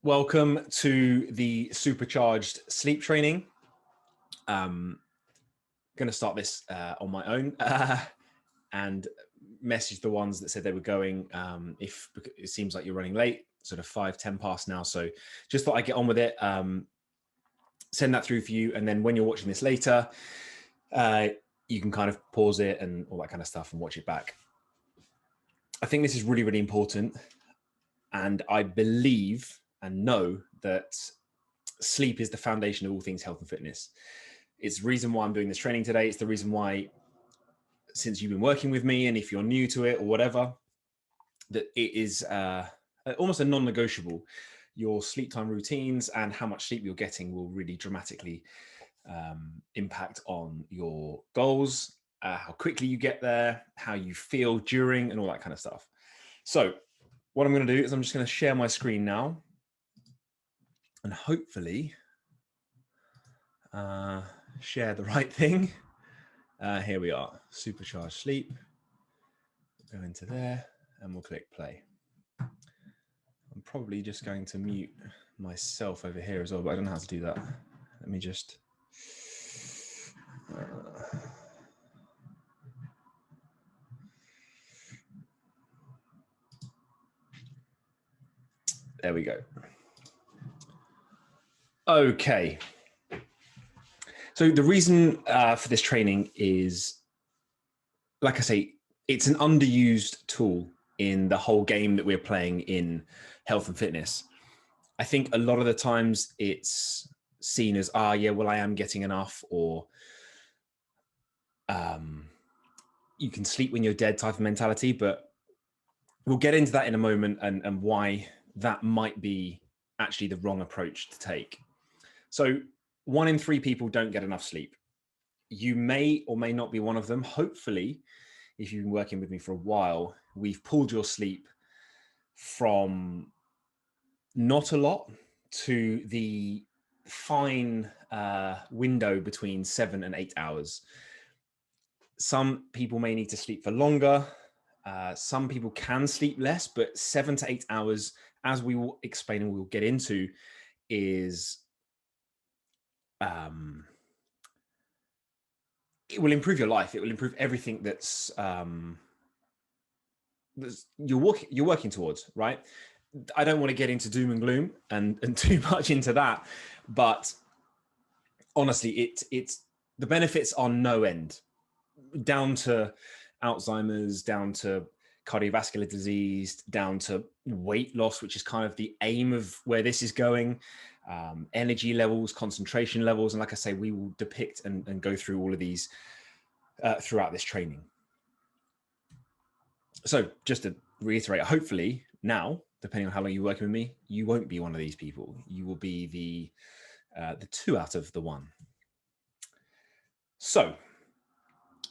Welcome to the Supercharged Sleep Training. Going to start this on my own and message the ones that said they were going. If it seems like you're running late, sort of 5-10 past now. So just thought I'd get on with it. Send that through for you. And then when you're watching this later, you can kind of pause it and all that kind of stuff and watch it back. I think this is really, really important. And I believe and know that sleep is the foundation of all things health and fitness. It's the reason why I'm doing this training today. It's the reason why, since you've been working with me, and if you're new to it or whatever, that it is almost a non-negotiable. Your sleep time routines and how much sleep you're getting will really dramatically impact on your goals, how quickly you get there, how you feel during, and all that kind of stuff. So what I'm going to do is I'm just going to share my screen now and hopefully share the right thing. Here we are, Supercharged Sleep. Go into there and we'll click play. I'm probably just going to mute myself over here as well, but I don't know how to do that. Let me just... there we go. Okay. So the reason for this training is, like I say, it's an underused tool in the whole game that we're playing in health and fitness. I think a lot of the times it's seen as, yeah, well, I am getting enough, or you can sleep when you're dead type of mentality, but we'll get into that in a moment and why that might be actually the wrong approach to take. So 1 in 3 people don't get enough sleep. You may or may not be one of them. Hopefully, if you've been working with me for a while, we've pulled your sleep from not a lot to the fine window between 7 and 8 hours. Some people may need to sleep for longer. Some people can sleep less, but 7 to 8 hours, as we will explain and we'll get into, is it will improve your life. It will improve everything that's you're working towards, right? I don't want to get into doom and gloom and too much into that, but honestly, it's the benefits are no end, down to Alzheimer's, down to cardiovascular disease, down to weight loss, which is kind of the aim of where this is going, energy levels, concentration levels. And like I say, we will depict and go through all of these throughout this training. So just to reiterate, hopefully now, depending on how long you're working with me, you won't be one of these people. You will be the 2 out of the 1. So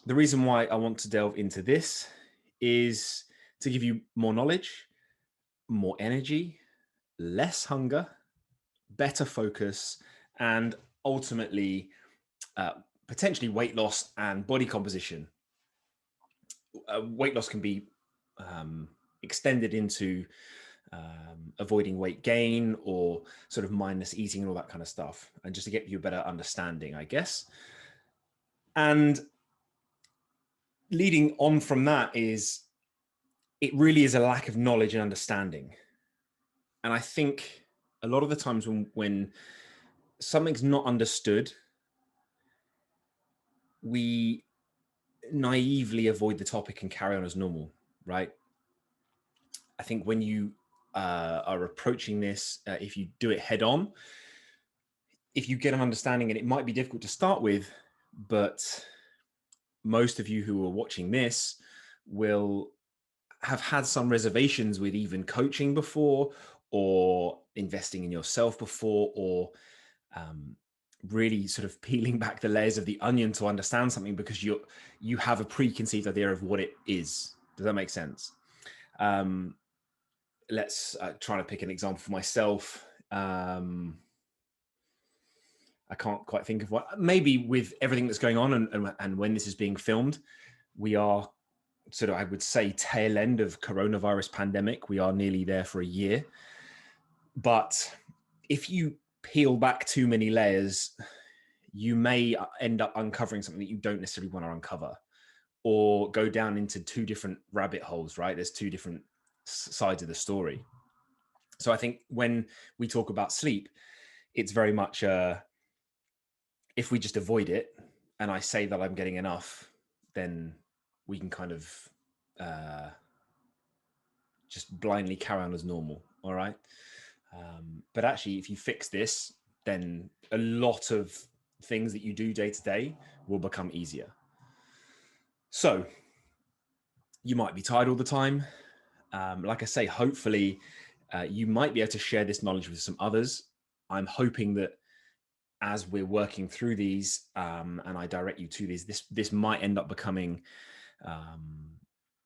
the reason why I want to delve into this is to give you more knowledge, more energy, less hunger, better focus, and ultimately potentially weight loss and body composition. Weight loss can be extended into avoiding weight gain or sort of mindless eating and all that kind of stuff, and just to get you a better understanding, I guess. And leading on from that is, it really is a lack of knowledge and understanding. And I think a lot of the times when something's not understood, we naively avoid the topic and carry on as normal, right? I think when you are approaching this, if you do it head on, if you get an understanding, and it might be difficult to start with, but most of you who are watching this will have had some reservations with even coaching before, or investing in yourself before, or really sort of peeling back the layers of the onion to understand something, because you have a preconceived idea of what it is. Does that make sense? Let's try to pick an example for myself. I can't quite think of what. Maybe with everything that's going on and when this is being filmed, we are sort of, I would say, tail end of coronavirus pandemic. We are nearly there for a year. But if you peel back too many layers, you may end up uncovering something that you don't necessarily want to uncover, or go down into two different rabbit holes, right? There's two different sides of the story. So I think when we talk about sleep, it's very much if we just avoid it and I say that I'm getting enough, then we can kind of just blindly carry on as normal. All right. But actually, if you fix this, then a lot of things that you do day to day will become easier. So you might be tired all the time. Like I say, hopefully you might be able to share this knowledge with some others. I'm hoping that as we're working through these and I direct you to these, this might end up becoming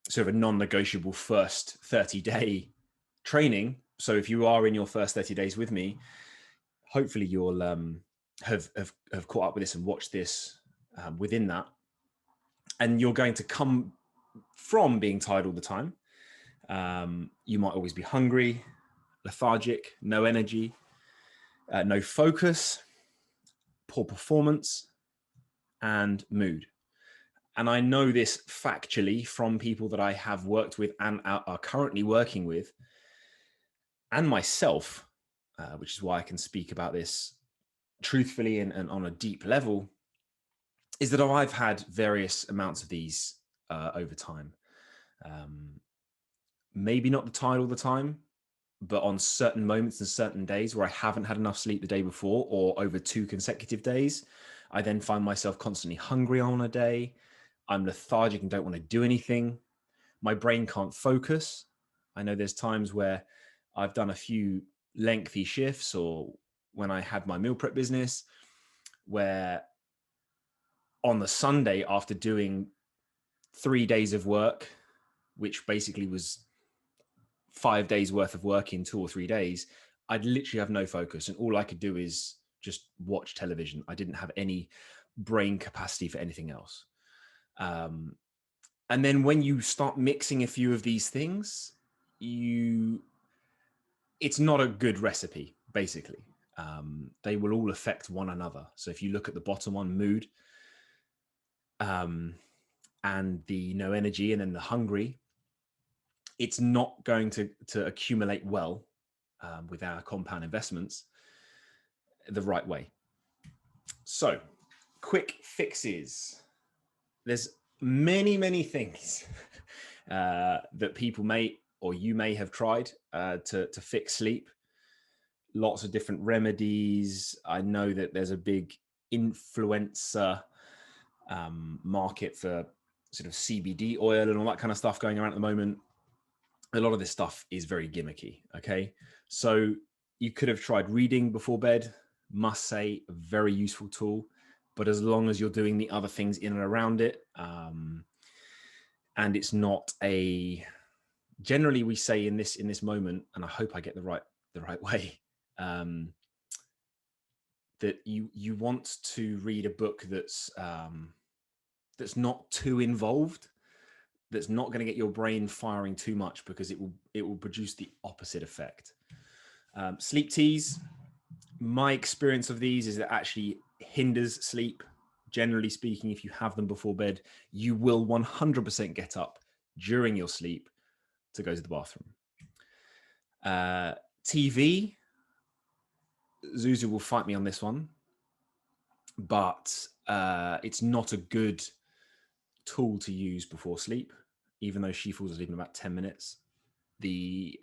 sort of a non-negotiable first 30-day training. So if you are in your first 30 days with me, hopefully you'll have caught up with this and watched this within that. And you're going to come from being tired all the time. You might always be hungry, lethargic, no energy, no focus, poor performance, and mood. And I know this factually from people that I have worked with and are currently working with, and myself, which is why I can speak about this truthfully and on a deep level, is that I've had various amounts of these over time. Maybe not the tired all the time, but on certain moments and certain days where I haven't had enough sleep the day before or over 2 consecutive days, I then find myself constantly hungry on a day. I'm lethargic and don't want to do anything. My brain can't focus. I know there's times where I've done a few lengthy shifts, or when I had my meal prep business, where on the Sunday after doing 3 days of work, which basically was 5 days worth of work in 2 or 3 days, I'd literally have no focus. And all I could do is just watch television. I didn't have any brain capacity for anything else. And then when you start mixing a few of these things, it's not a good recipe, basically. They will all affect one another. So if you look at the bottom one, mood, and the no energy, and then the hungry, it's not going to accumulate well with our compound investments the right way. So quick fixes. There's many things that people may, or you may have tried to fix sleep. Lots of different remedies. I know that there's a big influencer market for sort of CBD oil and all that kind of stuff going around at the moment. A lot of this stuff is very gimmicky. Okay. So you could have tried reading before bed. Must say, a very useful tool, but as long as you're doing the other things in and around it, and it's not generally we say in this moment, and I hope I get the right way, that you want to read a book that's not too involved, that's not going to get your brain firing too much, because it will produce the opposite effect. Sleep teas, my experience of these is that actually hinders sleep. Generally speaking, if you have them before bed, you will 100% get up during your sleep to go to the bathroom. TV, Zuzu will fight me on this one, but it's not a good tool to use before sleep, even though she falls asleep in about 10 minutes. The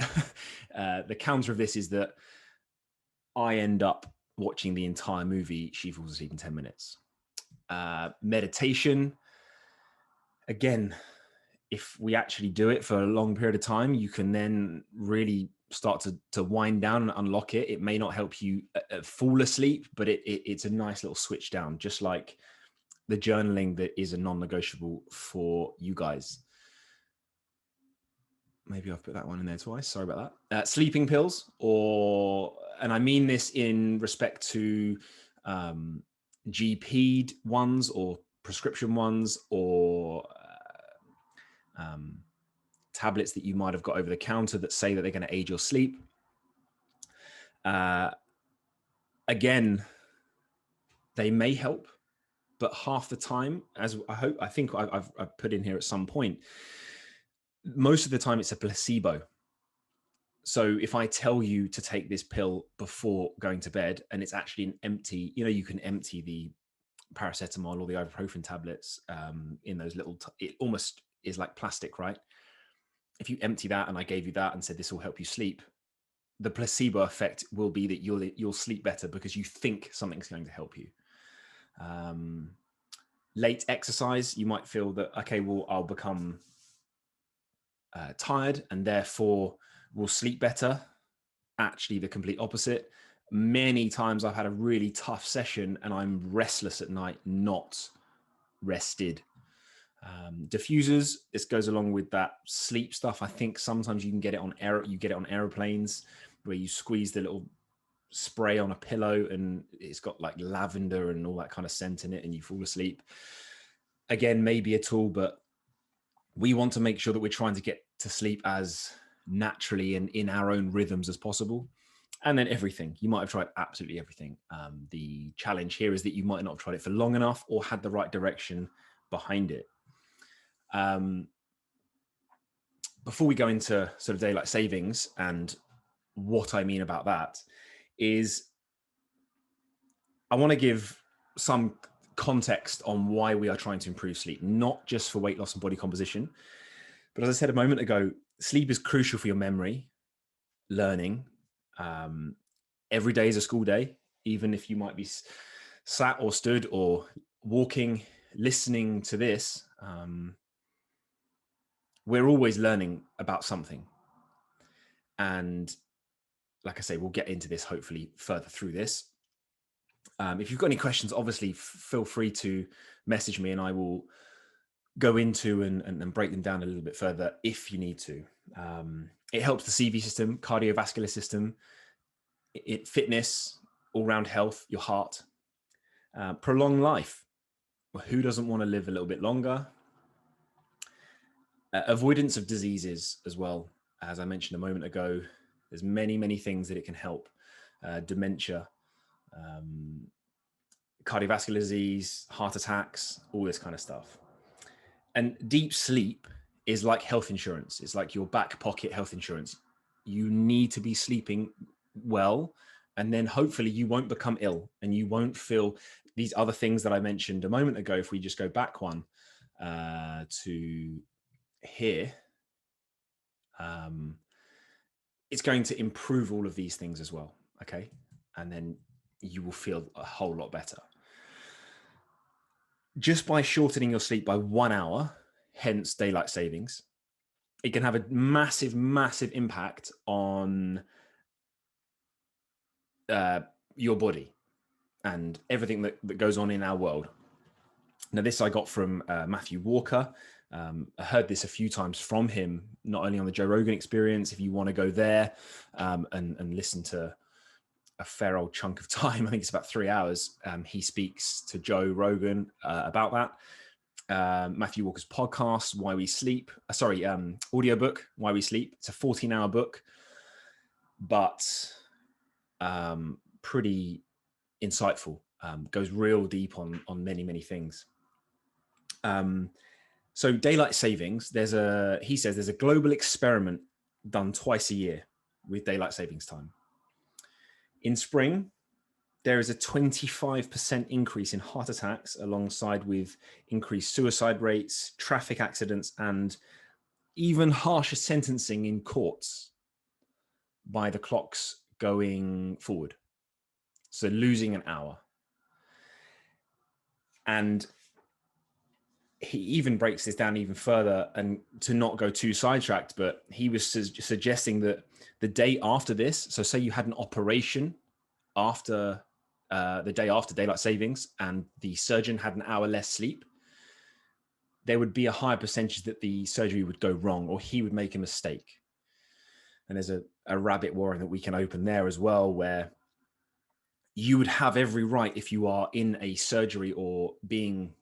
counter of this is that I end up watching the entire movie. She falls asleep in 10 minutes. Meditation, again, if we actually do it for a long period of time, you can then really start to wind down and unlock it. It may not help you fall asleep, but it's a nice little switch down, just like the journaling that is a non-negotiable for you guys. Maybe I've put that one in there twice. Sorry about that. Sleeping pills, and I mean this in respect to GP'd ones or prescription ones, or tablets that you might have got over the counter that say that they're going to aid your sleep. Again, they may help, but half the time, as I think I've put in here at some point, most of the time it's a placebo. So if I tell you to take this pill before going to bed, and it's actually an empty, you can empty the paracetamol or the ibuprofen tablets in those little, it almost is like plastic, right? If you empty that and I gave you that and said this will help you sleep, the placebo effect will be that you'll sleep better because you think something's going to help you. Late exercise, you might feel that, okay, well, I'll become tired and therefore will sleep better. Actually, the complete opposite. Many times I've had a really tough session and I'm restless at night, not rested. Diffusers, this goes along with that sleep stuff. I think sometimes you can get it on aeroplanes where you squeeze the little spray on a pillow and it's got like lavender and all that kind of scent in it and you fall asleep. Again, maybe a tool, but we want to make sure that we're trying to get to sleep as naturally and in our own rhythms as possible. And then everything, you might have tried absolutely everything. The challenge here is that you might not have tried it for long enough or had the right direction behind it. Before we go into sort of daylight savings and what I mean about that is I want to give some context on why we are trying to improve sleep, not just for weight loss and body composition. But as I said a moment ago, sleep is crucial for your memory, learning. Every day is a school day, even if you might be sat or stood or walking, listening to this. We're always learning about something. And like I say, we'll get into this hopefully further through this. If you've got any questions, obviously feel free to message me and I will go into and break them down a little bit further if you need to. It helps the CV system, cardiovascular system, fitness, all-round health, your heart, prolong life. Well, who doesn't want to live a little bit longer? Avoidance of diseases as well. As I mentioned a moment ago, there's many, many things that it can help. Dementia, cardiovascular disease, heart attacks, all this kind of stuff. And deep sleep is like health insurance. It's like your back pocket health insurance. You need to be sleeping well, and then hopefully you won't become ill and you won't feel these other things that I mentioned a moment ago. If we just go back one to here, it's going to improve all of these things as well. Okay. And then you will feel a whole lot better. Just by shortening your sleep by 1 hour, hence daylight savings, it can have a massive, massive impact on your body and everything that goes on in our world. Now, this I got from Matthew Walker. I heard this a few times from him, not only on the Joe Rogan Experience. If you want to go there and listen to a fair old chunk of time, I think it's about 3 hours, he speaks to Joe Rogan about that. Matthew Walker's podcast, Why We Sleep, audiobook, Why We Sleep. It's a 14-hour book, but pretty insightful, goes real deep on many, many things. So daylight savings, he says there's a global experiment done twice a year with daylight savings time. In spring, there is a 25% increase in heart attacks alongside with increased suicide rates, traffic accidents, and even harsher sentencing in courts by the clocks going forward. So losing an hour. And he even breaks this down even further, and to not go too sidetracked, but he was suggesting that the day after this, so say you had an operation after the day after daylight savings and the surgeon had an hour less sleep, there would be a higher percentage that the surgery would go wrong or he would make a mistake. And there's a rabbit warren that we can open there as well, where you would have every right, if you are in a surgery or being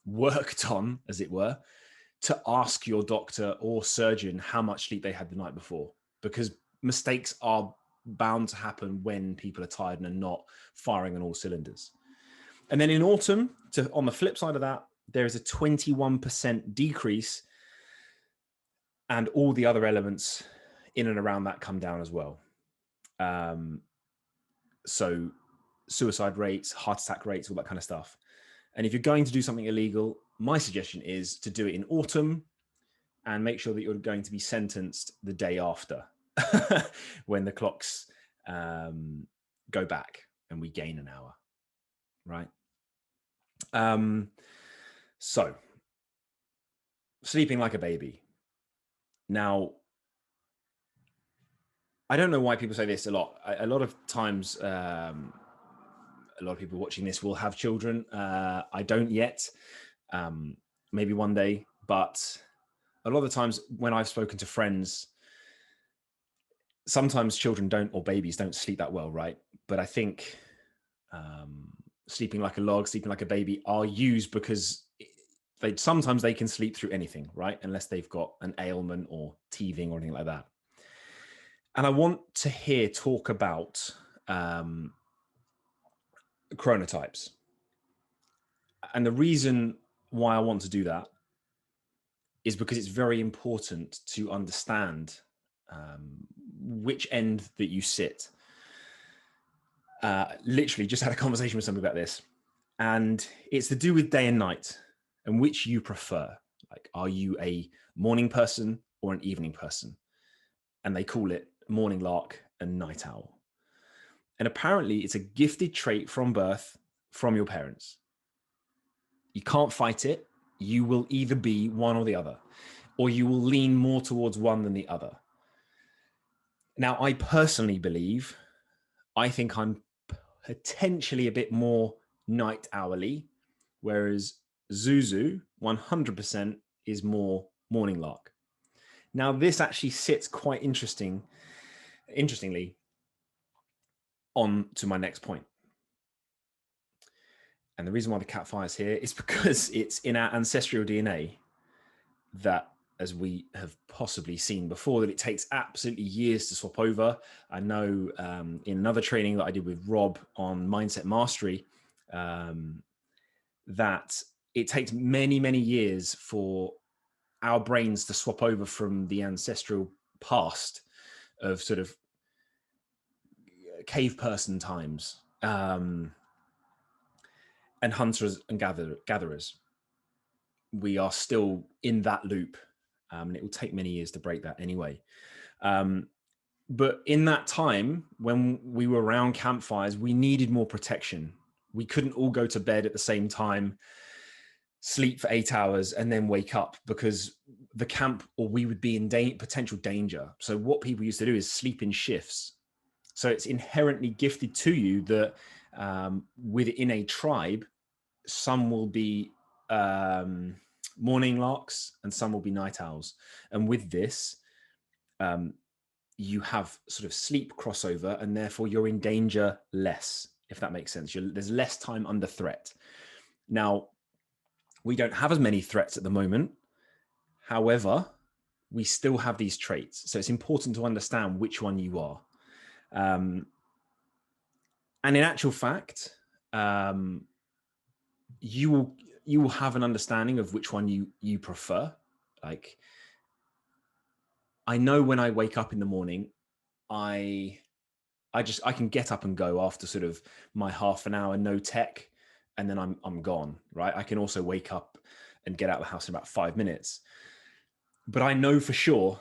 worked on, as it were, to ask your doctor or surgeon how much sleep they had the night before, because mistakes are bound to happen when people are tired and are not firing on all cylinders. And then in autumn, on the flip side of that, there is a 21% decrease, and all the other elements in and around that come down as well. So suicide rates, heart attack rates, all that kind of stuff. And if you're going to do something illegal, my suggestion is to do it in autumn and make sure that you're going to be sentenced the day after when the clocks go back and we gain an hour, right? So sleeping like a baby. Now, I don't know why people say this a lot. A lot of times, a lot of people watching this will have children. I don't yet, maybe one day, but a lot of the times when I've spoken to friends, sometimes children don't, or babies don't sleep that well, right? But I think sleeping like a log, sleeping like a baby are used because sometimes they can sleep through anything, right? Unless they've got an ailment or teething or anything like that. And I want to hear talk about chronotypes. And the reason why I want to do that is because it's very important to understand which end that you sit. Literally just had a conversation with somebody about this, and it's to do with day and night and which you prefer. Like, are you a morning person or an evening person? And they call it morning lark and night owl. And apparently it's a gifted trait from birth from your parents. You can't fight it. You will either be one or the other, or you will lean more towards one than the other. Now, I personally believe, I think I'm potentially a bit more night owly, whereas Zuzu 100% is more morning lark. Now, this actually sits quite interestingly on to my next point. And the reason why the cat fires here is because it's in our ancestral DNA that, as we have possibly seen before, that it takes absolutely years to swap over. I know in another training that I did with Rob on mindset mastery, that it takes many, many years for our brains to swap over from the ancestral past of sort of cave person times and hunters and gatherers. We are still in that loop, and it will take many years to break that anyway. But in that time, when we were around campfires, we needed more protection. We couldn't all go to bed at the same time, sleep for 8 hours, and then wake up, because the camp, or we would be in potential danger. So what people used to do is sleep in shifts. So it's inherently gifted to you that within a tribe, some will be morning larks and some will be night owls. And with this, you have sort of sleep crossover, and therefore you're in danger less, if that makes sense. There's less time under threat. Now, we don't have as many threats at the moment. However, we still have these traits. So it's important to understand which one you are. And in actual fact, you will have an understanding of which one you prefer. Like, I know when I wake up in the morning, I can get up and go after sort of my half an hour no tech, and then I'm gone, right? I can also wake up and get out of the house in about 5 minutes. But I know for sure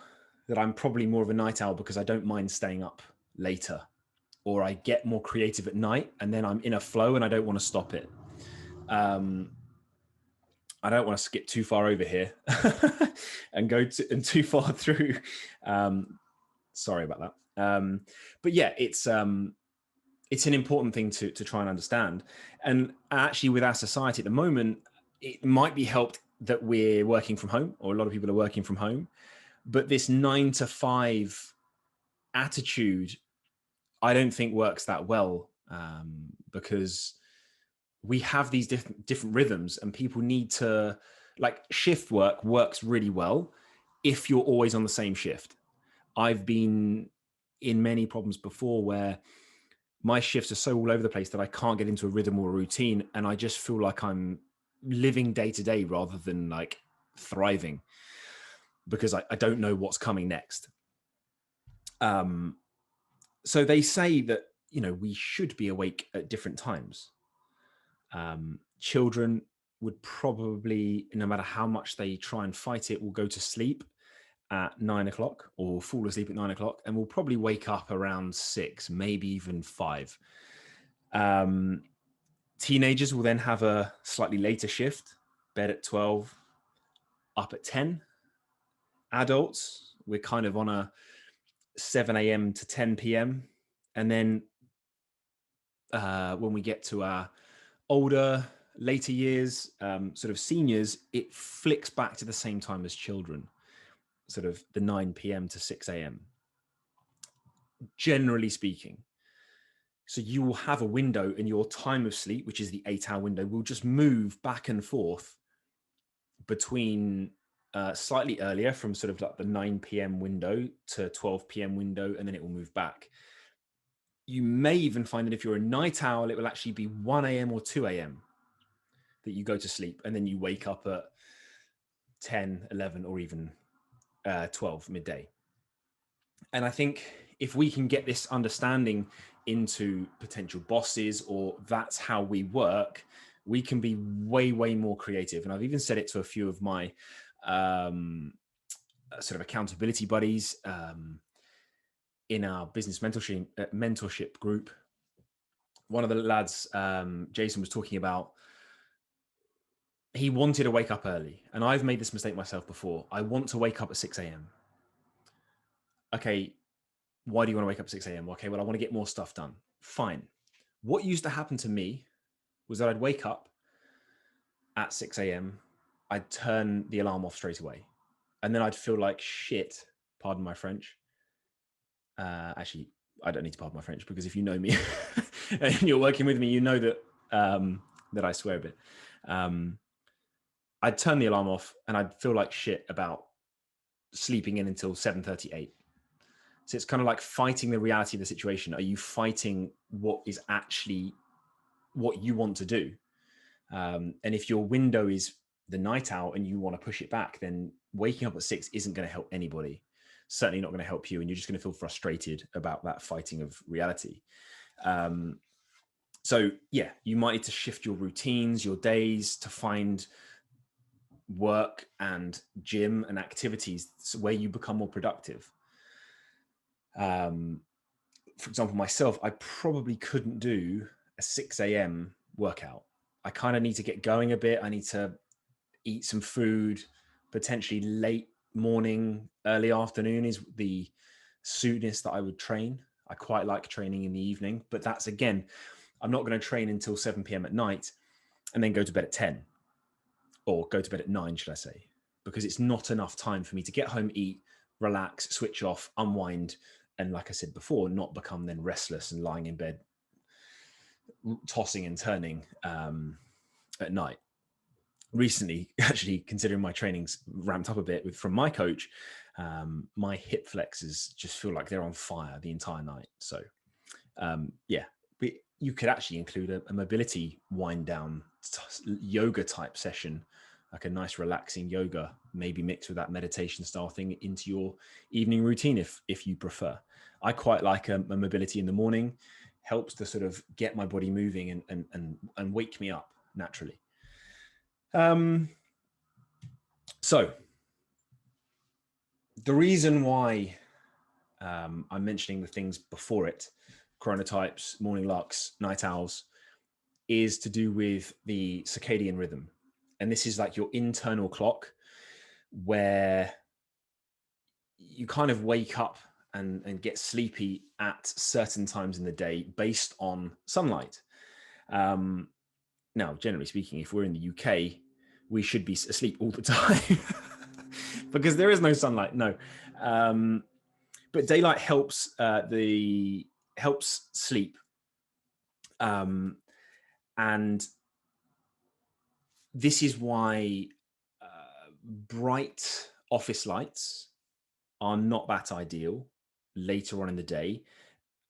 that I'm probably more of a night owl because I don't mind staying up later, or I get more creative at night, and then I'm in a flow and I don't want to stop it. I don't want to skip too far over here and go too far through. Sorry about that. But yeah, it's an important thing to try and understand. And actually, with our society at the moment, it might be helped that we're working from home, or a lot of people are working from home. But this 9 to 5 attitude, I don't think works that well, because we have these different rhythms, and people need to, like, shift work works really well if you're always on the same shift. I've been in many problems before where my shifts are so all over the place that I can't get into a rhythm or a routine. And I just feel like I'm living day to day rather than like thriving because I don't know what's coming next. So they say that, we should be awake at different times. Children would probably, no matter how much they try and fight it, will go to sleep at 9 o'clock or fall asleep at 9 o'clock, and will probably wake up around 6, maybe even 5. Teenagers will then have a slightly later shift, bed at 12, up at 10. Adults, we're kind of on a 7 a.m. to 10 p.m. And then when we get to our older, later years, sort of seniors, it flicks back to the same time as children, sort of the 9 p.m. to 6 a.m. Generally speaking. So you will have a window, and your time of sleep, which is the 8-hour window, will just move back and forth between slightly earlier from sort of like the 9 p.m. window to 12 p.m. window, and then it will move back. You may even find that if you're a night owl, it will actually be 1 a.m. or 2 a.m. that you go to sleep, and then you wake up at 10, 11, or even 12 midday. And I think if we can get this understanding into potential bosses, or that's how we work, we can be way, way more creative. And I've even said it to a few of my sort of accountability buddies in our business mentorship group. One of the lads, Jason, was talking about, he wanted to wake up early. And I've made this mistake myself before. I want to wake up at 6 a.m. Okay, why do you want to wake up at 6 a.m.? Okay, well, I want to get more stuff done. Fine. What used to happen to me was that I'd wake up at 6 a.m. I'd turn the alarm off straight away. And then I'd feel like shit, pardon my French. Actually, I don't need to pardon my French, because if you know me and you're working with me, you know that that I swear a bit. I'd turn the alarm off and I'd feel like shit about sleeping in until 7:38. So it's kind of like fighting the reality of the situation. Are you fighting what is actually what you want to do? And if your window is the night owl and you want to push it back, then waking up at 6 isn't going to help anybody. Certainly not going to help you. And you're just going to feel frustrated about that fighting of reality. So yeah, you might need to shift your routines, your days, to find work and gym and activities where you become more productive. For example, myself, I probably couldn't do a 6 a.m. workout. I kind of need to get going a bit. I need to eat some food, potentially late morning, early afternoon is the soonest that I would train. I quite like training in the evening, but that's, again, I'm not going to train until 7 p.m. at night and then go to bed at 10, or go to bed at 9, should I say, because it's not enough time for me to get home, eat, relax, switch off, unwind, and, like I said before, not become then restless and lying in bed, tossing and turning at night. Recently, actually, considering my training's ramped up a bit from my coach, my hip flexors just feel like they're on fire the entire night. So yeah, you could actually include a mobility wind down yoga type session, like a nice relaxing yoga, maybe mixed with that meditation style thing into your evening routine if you prefer. I quite like a mobility in the morning. Helps to sort of get my body moving and wake me up naturally. So the reason why I'm mentioning the things before it, chronotypes, morning larks, night owls, is to do with the circadian rhythm. And this is like your internal clock, where you kind of wake up and get sleepy at certain times in the day based on sunlight. Now, generally speaking, if we're in the UK, we should be asleep all the time because there is no sunlight. No. But daylight helps helps sleep. And this is why bright office lights are not that ideal. later on in the day,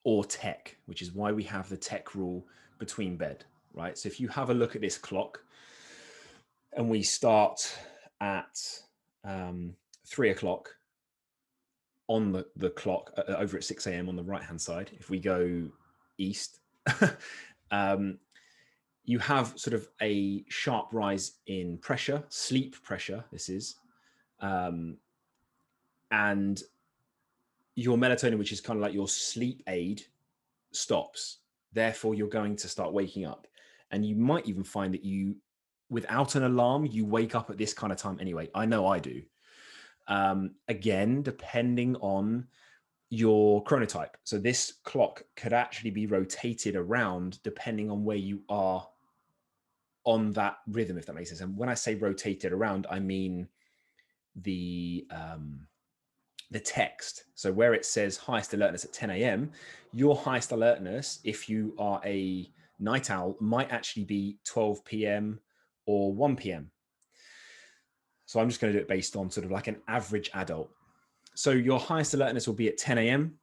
or tech, which is why we have the tech rule between bed, right? So if you have a look at this clock and we start at 3 o'clock on the clock over at 6 a.m. on the right-hand side, if we go east, you have sort of a sharp rise in pressure, sleep pressure, this is, and your melatonin, which is kind of like your sleep aid, stops. Therefore, you're going to start waking up. And you might even find that you, without an alarm, you wake up at this kind of time anyway. I know I do. Again, depending on your chronotype. So this clock could actually be rotated around depending on where you are on that rhythm, if that makes sense. And when I say rotated around, I mean the text. So where it says highest alertness at 10 a.m., your highest alertness, if you are a night owl, might actually be 12 p.m. or 1 p.m. So I'm just going to do it based on sort of like an average adult. So your highest alertness will be at 10 a.m.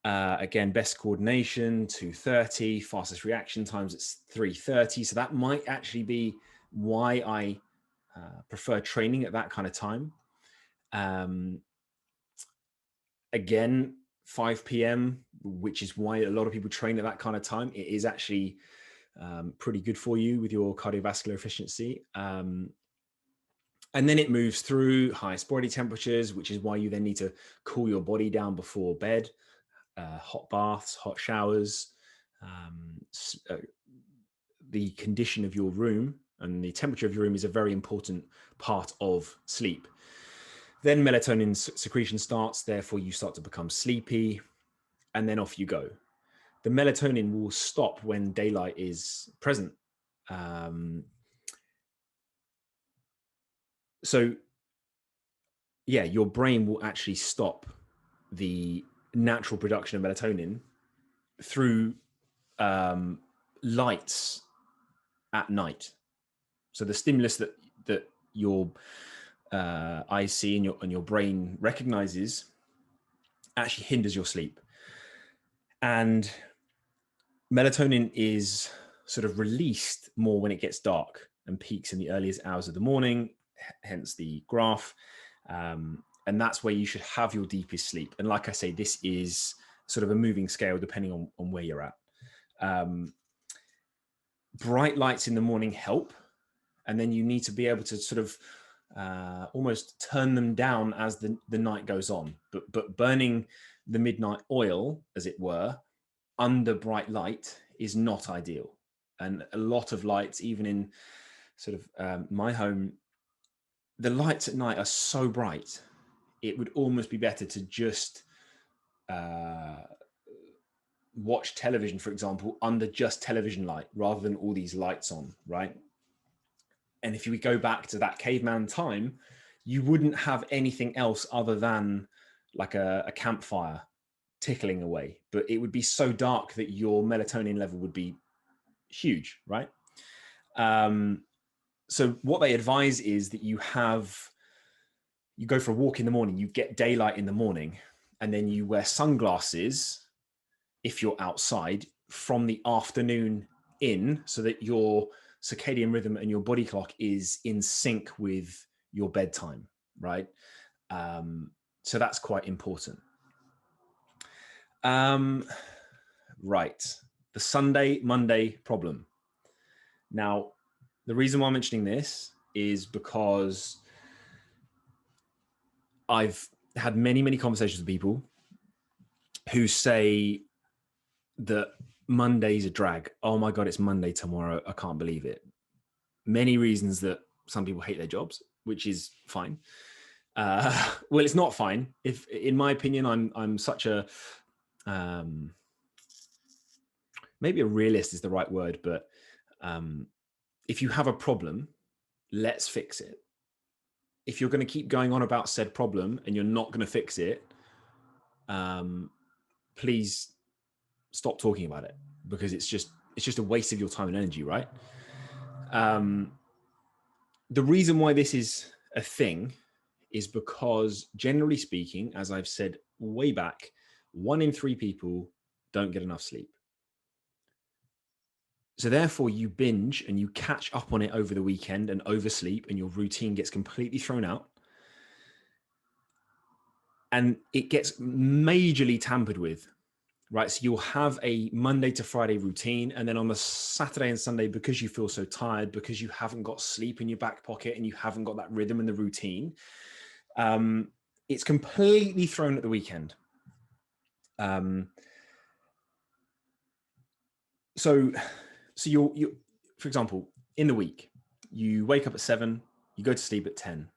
Again, best coordination, 2:30, fastest reaction times, it's 3:30. So that might actually be why I prefer training at that kind of time. Again, 5 p.m., which is why a lot of people train at that kind of time. It is actually pretty good for you with your cardiovascular efficiency. And then it moves through highest body temperatures, which is why you then need to cool your body down before bed. Hot baths, hot showers, the condition of your room and the temperature of your room is a very important part of sleep. Then melatonin secretion starts, therefore you start to become sleepy, and then off you go. The melatonin will stop when daylight is present. So yeah, your brain will actually stop the natural production of melatonin through lights at night. So the stimulus that your eyes see and your brain recognizes actually hinders your sleep. And melatonin is sort of released more when it gets dark and peaks in the earliest hours of the morning, hence the graph. And that's where you should have your deepest sleep. And like I say, this is sort of a moving scale depending on where you're at. Bright lights in the morning help. And then you need to be able to sort of almost turn them down as the night goes on. But burning the midnight oil, as it were, under bright light is not ideal. And a lot of lights, even in sort of my home, the lights at night are so bright, it would almost be better to just watch television, for example, under just television light rather than all these lights on, right? And if you would go back to that caveman time, you wouldn't have anything else other than like a campfire tickling away, but it would be so dark that your melatonin level would be huge, right? So what they advise is that you go for a walk in the morning, you get daylight in the morning, and then you wear sunglasses if you're outside from the afternoon in, so that your circadian rhythm and your body clock is in sync with your bedtime, right? So that's quite important. Right, the Sunday, Monday problem. Now, the reason why I'm mentioning this is because I've had many, many conversations with people who say that Monday's a drag. Oh my God, it's Monday tomorrow. I can't believe it. Many reasons that some people hate their jobs, which is fine. Well, it's not fine. If, in my opinion, I'm such a, maybe a realist is the right word, but if you have a problem, let's fix it. If you're going to keep going on about said problem and you're not going to fix it, please stop talking about it, because it's just a waste of your time and energy, right? The reason why this is a thing is because, generally speaking, as I've said way back, 1 in 3 people don't get enough sleep. So therefore you binge and you catch up on it over the weekend and oversleep, and your routine gets completely thrown out. And it gets majorly tampered with, right? So you'll have a Monday to Friday routine, and then on the Saturday and Sunday, because you feel so tired, because you haven't got sleep in your back pocket and you haven't got that rhythm in the routine, it's completely thrown at the weekend. So you'll, for example, in the week, you wake up at 7, you go to sleep at 10.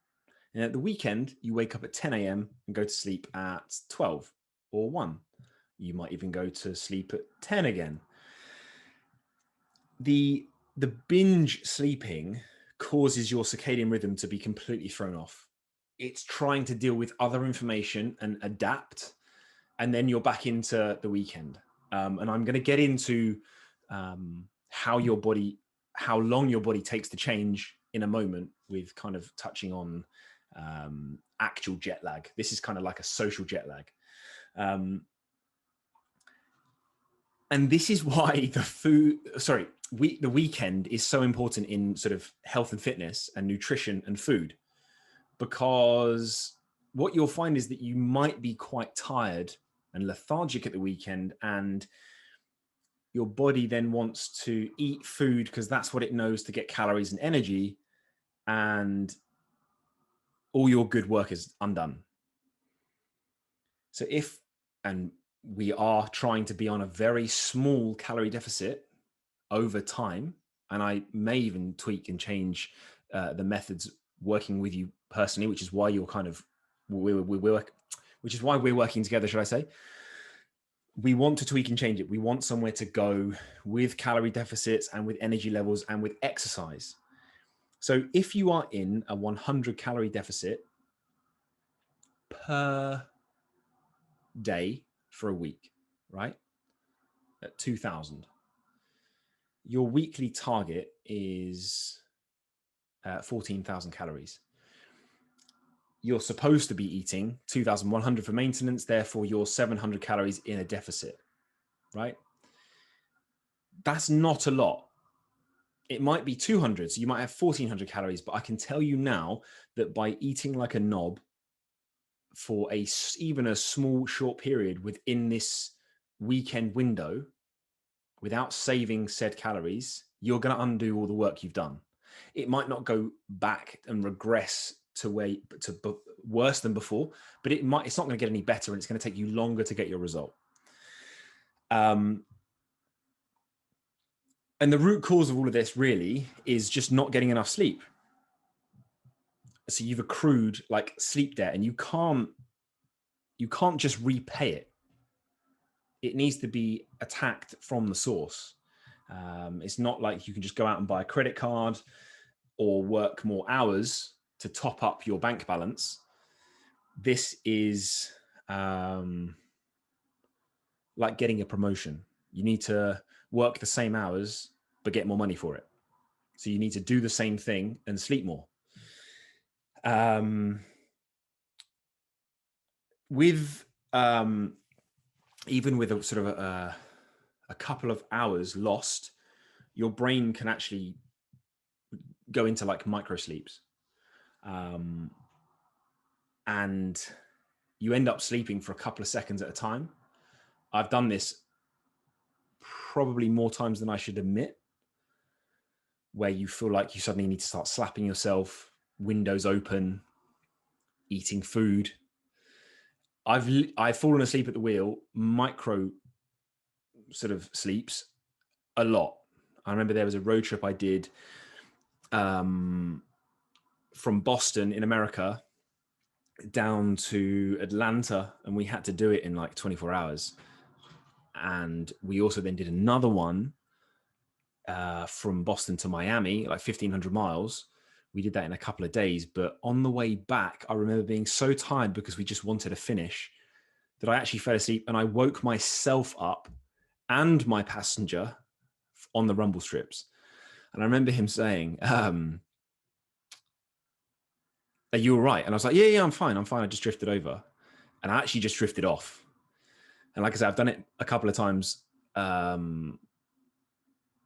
And at the weekend, you wake up at 10 a.m. and go to sleep at 12 or 1. You might even go to sleep at 10 again. The binge sleeping causes your circadian rhythm to be completely thrown off. It's trying to deal with other information and adapt, and then you're back into the weekend. And I'm going to get into how long your body takes to change in a moment, with kind of touching on actual jet lag. This is kind of like a social jet lag. And this is why the weekend is so important in sort of health and fitness and nutrition and food, because what you'll find is that you might be quite tired and lethargic at the weekend, and your body then wants to eat food because that's what it knows to get calories and energy, and all your good work is undone. So and we are trying to be on a very small calorie deficit over time, and I may even tweak and change the methods working with you personally, which is why you're kind of, which is why we're working together, should I say. We want to tweak and change it. We want somewhere to go with calorie deficits and with energy levels and with exercise. So if you are in a 100 calorie deficit per day for a week, right, at 2,000, your weekly target is 14,000 calories. You're supposed to be eating 2,100 for maintenance, therefore you're 700 calories in a deficit, right? That's not a lot. It might be 200, so you might have 1,400 calories, but I can tell you now that by eating like a knob for even a small, short period within this weekend window, without saving said calories, you're going to undo all the work you've done. It might not go back and regress to worse than before, but it's not going to get any better, and it's going to take you longer to get your result. And the root cause of all of this really is just not getting enough sleep. So you've accrued like sleep debt, and you can't just repay it. It needs to be attacked from the source. It's not like you can just go out and buy a credit card or work more hours to top up your bank balance. This is like getting a promotion. You need to work the same hours, but get more money for it. So you need to do the same thing and sleep more. Even with a sort of a couple of hours lost, your brain can actually go into like micro sleeps. And you end up sleeping for a couple of seconds at a time. I've done this probably more times than I should admit, where you feel like you suddenly need to start slapping yourself, windows open, eating food. I've fallen asleep at the wheel, micro sort of sleeps a lot. I remember there was a road trip I did from Boston in America down to Atlanta, and we had to do it in like 24 hours. And we also then did another one from Boston to Miami, like 1,500 miles. We did that in a couple of days. But on the way back, I remember being so tired because we just wanted to finish that I actually fell asleep, and I woke myself up and my passenger on the rumble strips. And I remember him saying, are you all right? And I was like, yeah, I'm fine. I just drifted over. And I actually just drifted off. And like I said, I've done it a couple of times in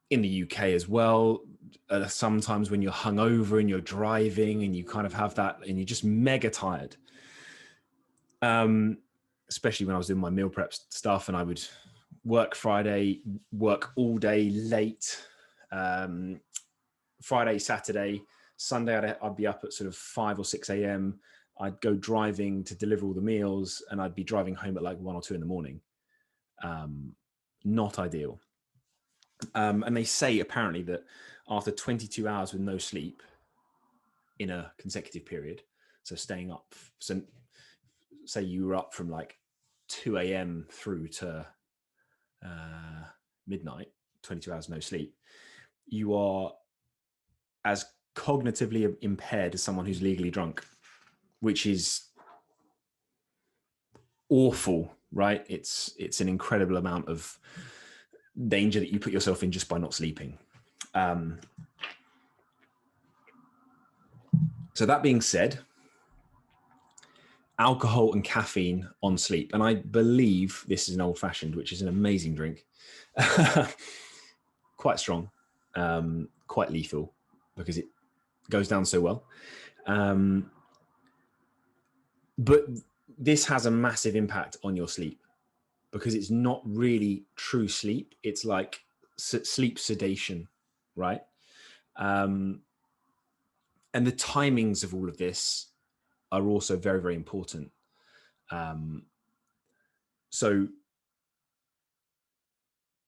the UK as well. Sometimes when you're hungover and you're driving and you kind of have that and you're just mega tired. Especially when I was doing my meal prep stuff and I would work Friday, work all day late, Friday, Saturday, Sunday, I'd be up at sort of 5 or 6 a.m. I'd go driving to deliver all the meals and I'd be driving home at like 1 or 2 in the morning. Not ideal. And they say apparently that after 22 hours with no sleep in a consecutive period, so staying up, so say you were up from like 2 a.m. through to midnight, 22 hours no sleep, you are as cognitively impaired as someone who's legally drunk, which is awful, right? It's an incredible amount of danger that you put yourself in just by not sleeping. So that being said, alcohol and caffeine on sleep. And I believe this is an old fashioned, which is an amazing drink. Quite strong, quite lethal because it goes down so well. But this has a massive impact on your sleep because it's not really true sleep. It's like sleep sedation, right? And the timings of all of this are also very, very important. So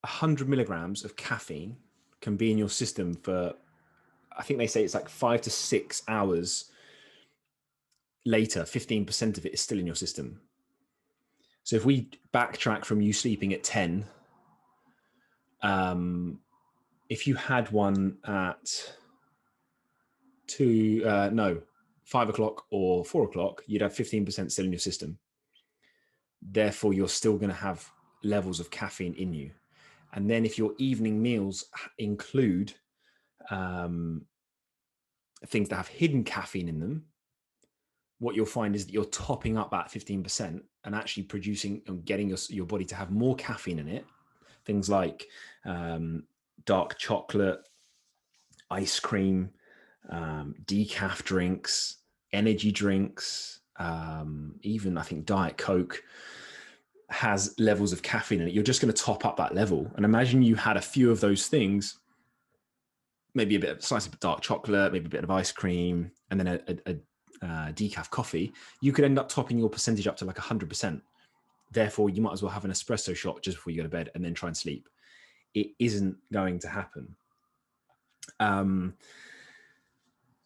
100 milligrams of caffeine can be in your system for, I think they say it's like 5 to 6 hours later. 15% of it is still in your system. So if we backtrack from you sleeping at 10, if you had one at 5 o'clock or 4 o'clock, you'd have 15% still in your system. Therefore, you're still going to have levels of caffeine in you. And then if your evening meals include things that have hidden caffeine in them, what you'll find is that you're topping up that 15% and actually producing and getting your body to have more caffeine in it. Things like dark chocolate, ice cream, decaf drinks, energy drinks, even I think Diet Coke has levels of caffeine in it. You're just going to top up that level. And imagine you had a few of those things, maybe a bit of slice of dark chocolate, maybe a bit of ice cream, and then a decaf coffee. You could end up topping your percentage up to like 100%. Therefore, you might as well have an espresso shot just before you go to bed and then try and sleep. It isn't going to happen.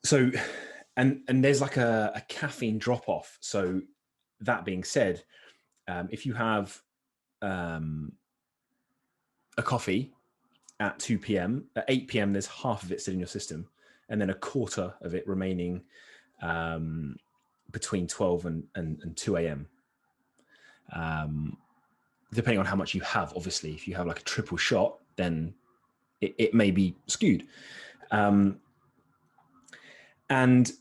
So, and there's like a caffeine drop off. So that being said, if you have a coffee at 2 p.m., at 8 p.m., there's half of it still in your system, and then a quarter of it remaining between 12 and 2 a.m. Depending on how much you have, obviously. If you have like a triple shot, then it may be skewed. And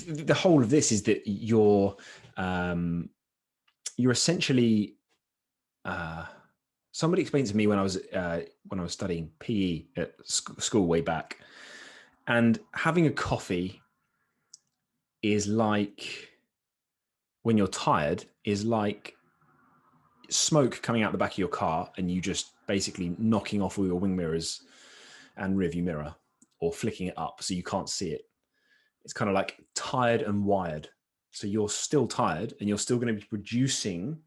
the whole of this is that you're essentially, somebody explained to me when I was studying PE at school way back, and having a coffee is like, when you're tired, is like smoke coming out the back of your car and you just basically knocking off all your wing mirrors and rearview mirror, or flicking it up so you can't see it. It's kind of like tired and wired. So you're still tired and you're still going to be producing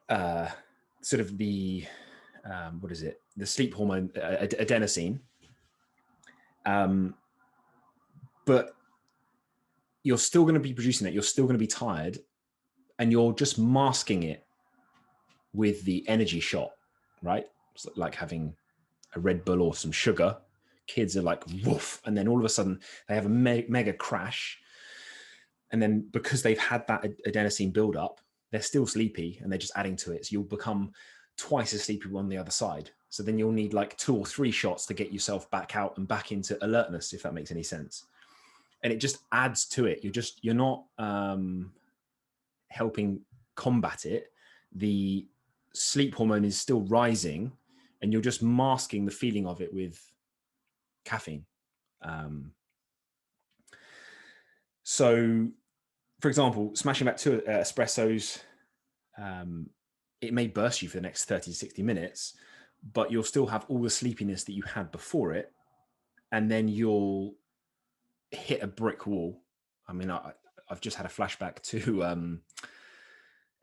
sort of the, the sleep hormone, adenosine. But you're still going to be producing it. You're still going to be tired, and you're just masking it with the energy shot, right? It's like having a Red Bull or some sugar. Kids are like, woof, and then all of a sudden they have a mega crash. And then because they've had that adenosine buildup, they're still sleepy and they're just adding to it. So you'll become twice as sleepy on the other side. So then you'll need like 2 or 3 shots to get yourself back out and back into alertness, if that makes any sense. And it just adds to it. You're not helping combat it. The sleep hormone is still rising, and you're just masking the feeling of it with caffeine. So, for example, smashing back 2 espressos, it may burst you for the next 30 to 60 minutes, but you'll still have all the sleepiness that you had before it, and then you'll hit a brick wall. I mean, I've just had a flashback to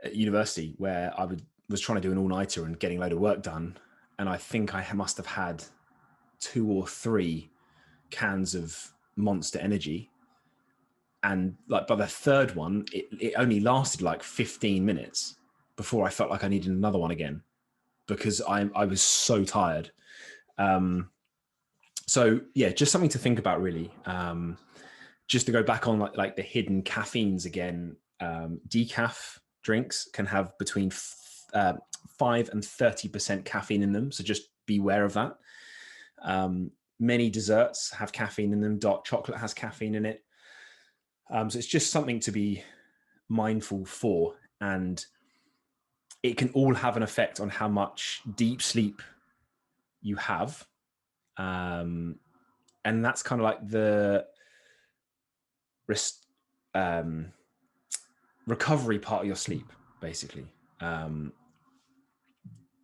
at university where I was trying to do an all-nighter and getting a load of work done, and I think I must have had 2 or 3 cans of Monster Energy, and like by the third one, it only lasted like 15 minutes before I felt like I needed another one again, because I was so tired. So yeah, just something to think about, really. Just to go back on like the hidden caffeines again, decaf drinks can have between 5 and 30% caffeine in them. So just beware of that. Many desserts have caffeine in them. Dark chocolate has caffeine in it. So it's just something to be mindful for. And it can all have an effect on how much deep sleep you have. And that's kind of like the recovery part of your sleep, basically. And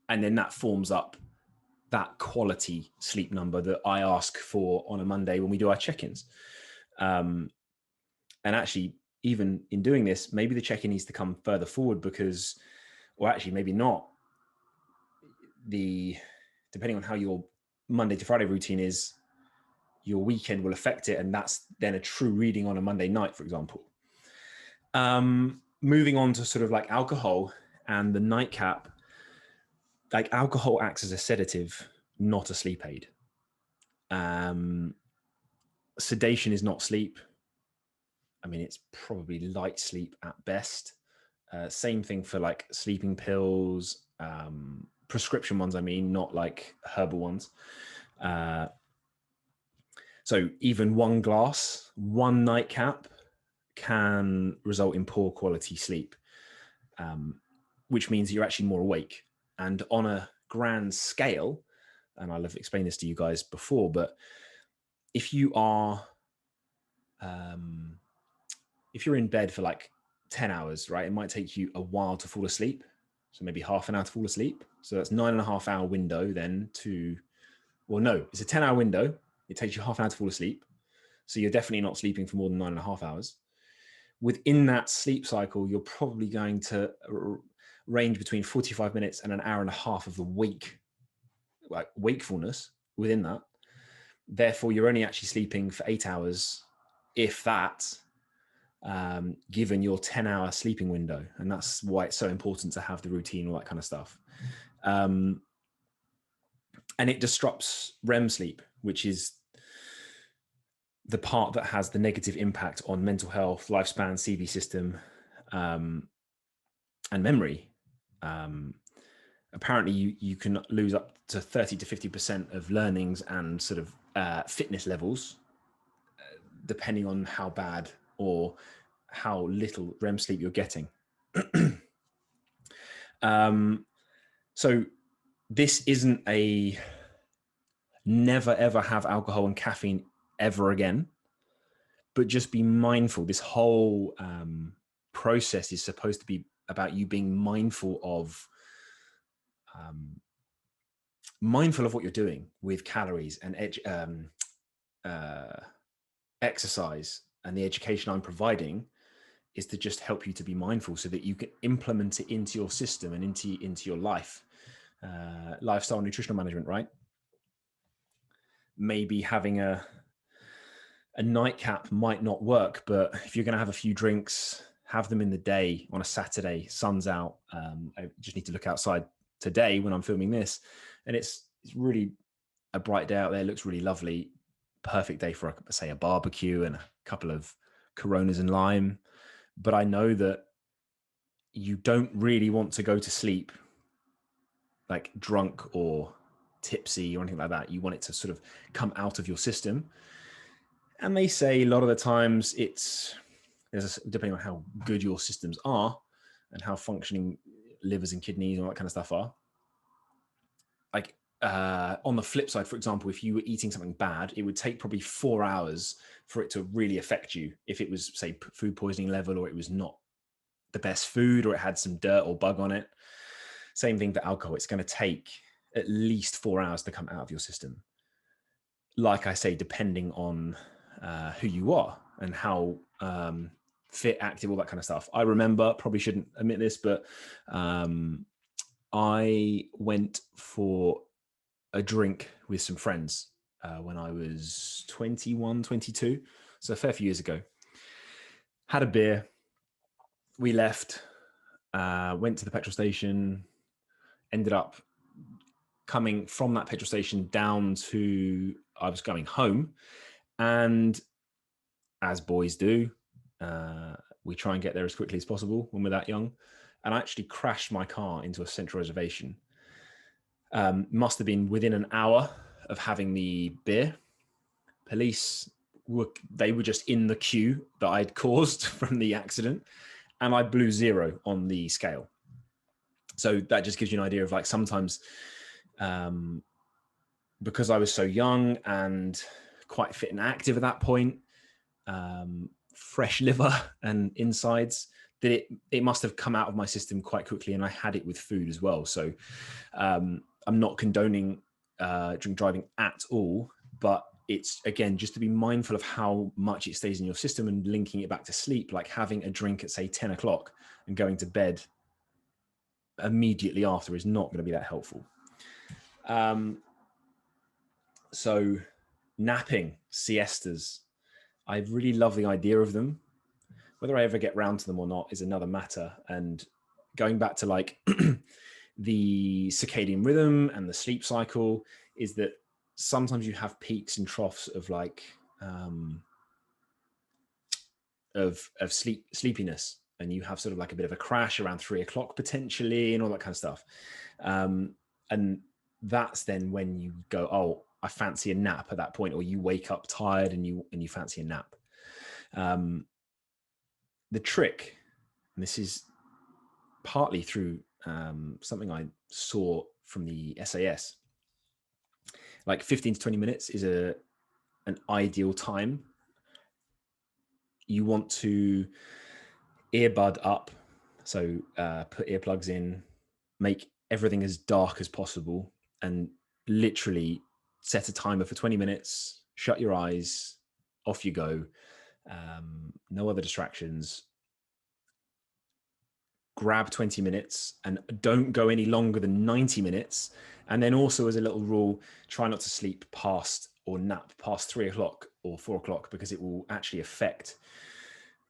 then that forms up that quality sleep number that I ask for on a Monday when we do our check-ins. And actually, even in doing this, maybe the check-in needs to come further forward, because, or actually maybe not, depending on how your Monday to Friday routine is, your weekend will affect it. And that's then a true reading on a Monday night, for example. Moving on to sort of like alcohol and the nightcap. Like, alcohol acts as a sedative, not a sleep aid. Sedation is not sleep. I mean, it's probably light sleep at best. Same thing for like sleeping pills, prescription ones, I mean, not like herbal ones. So even one glass, one nightcap can result in poor quality sleep, which means you're actually more awake. And on a grand scale, and I'll have explained this to you guys before, but if you are, if you're in bed for like 10 hours, right, it might take you a while to fall asleep. So maybe half an hour to fall asleep. So that's 9.5 hour window then to, well, no, it's a 10 hour window. It takes you half an hour to fall asleep. So you're definitely not sleeping for more than 9.5 hours. Within that sleep cycle, you're probably going to range between 45 minutes and an hour and a half of the wakefulness within that. Therefore, you're only actually sleeping for 8 hours, if that, given your 10-hour sleeping window. And that's why it's so important to have the routine, all that kind of stuff. And it disrupts REM sleep, which is the part that has the negative impact on mental health, lifespan, CV system, and memory. Apparently, you can lose up to 30 to 50% of learnings and sort of fitness levels, depending on how bad or how little REM sleep you're getting. So this isn't a never, ever have alcohol and caffeine ever again, but just be mindful. This whole process is supposed to be about you being mindful of what you're doing with calories and exercise, and the education I'm providing is to just help you to be mindful so that you can implement it into your system and into your life. Lifestyle nutritional management, right? Maybe having a nightcap might not work, but if you're going to have a few drinks, have them in the day on a Saturday, sun's out. I just need to look outside today when I'm filming this, and it's really a bright day out there. It looks really lovely. Perfect day for, say, a barbecue and a couple of Coronas and lime. But I know that you don't really want to go to sleep like drunk or tipsy or anything like that. You want it to sort of come out of your system. And they say a lot of the times depending on how good your systems are and how functioning livers and kidneys and all that kind of stuff are. Like on the flip side, for example, if you were eating something bad, it would take probably 4 hours for it to really affect you. If it was, say, food poisoning level, or it was not the best food, or it had some dirt or bug on it. Same thing for alcohol. It's going to take at least 4 hours to come out of your system. Like I say, depending on who you are and how fit, active, all that kind of stuff. I remember, probably shouldn't admit this, but I went for a drink with some friends when I was 21, 22. So a fair few years ago. Had a beer. We left, went to the petrol station, ended up coming from that petrol station down to, I was going home. And as boys do, we try and get there as quickly as possible when we're that young. And I actually crashed my car into a central reservation. Must have been within an hour of having the beer. Police were just in the queue that I'd caused from the accident, and I blew 0 on the scale. So that just gives you an idea of, like, sometimes because I was so young and quite fit and active at that point, fresh liver and insides, that it must have come out of my system quite quickly, and I had it with food as well. So I'm not condoning drink driving at all, but it's, again, just to be mindful of how much it stays in your system and linking it back to sleep, like having a drink at, say, 10 o'clock and going to bed immediately after is not going to be that helpful. So napping, siestas, I really love the idea of them. Whether I ever get round to them or not is another matter. And going back to, like, the circadian rhythm and the sleep cycle, is that sometimes you have peaks and troughs of, like, of sleepiness, and you have sort of like a bit of a crash around 3 o'clock potentially, and all that kind of stuff. And that's then when you go, oh, I fancy a nap at that point, or you wake up tired and you fancy a nap. The trick, and this is partly through something I saw from the SAS, like 15 to 20 minutes is an ideal time. You want to earbud up, so put earplugs in, make everything as dark as possible, and literally set a timer for 20 minutes, shut your eyes, off you go, no other distractions. Grab 20 minutes and don't go any longer than 90 minutes. And then also, as a little rule, try not to sleep past or nap past 3 o'clock or 4 o'clock, because it will actually affect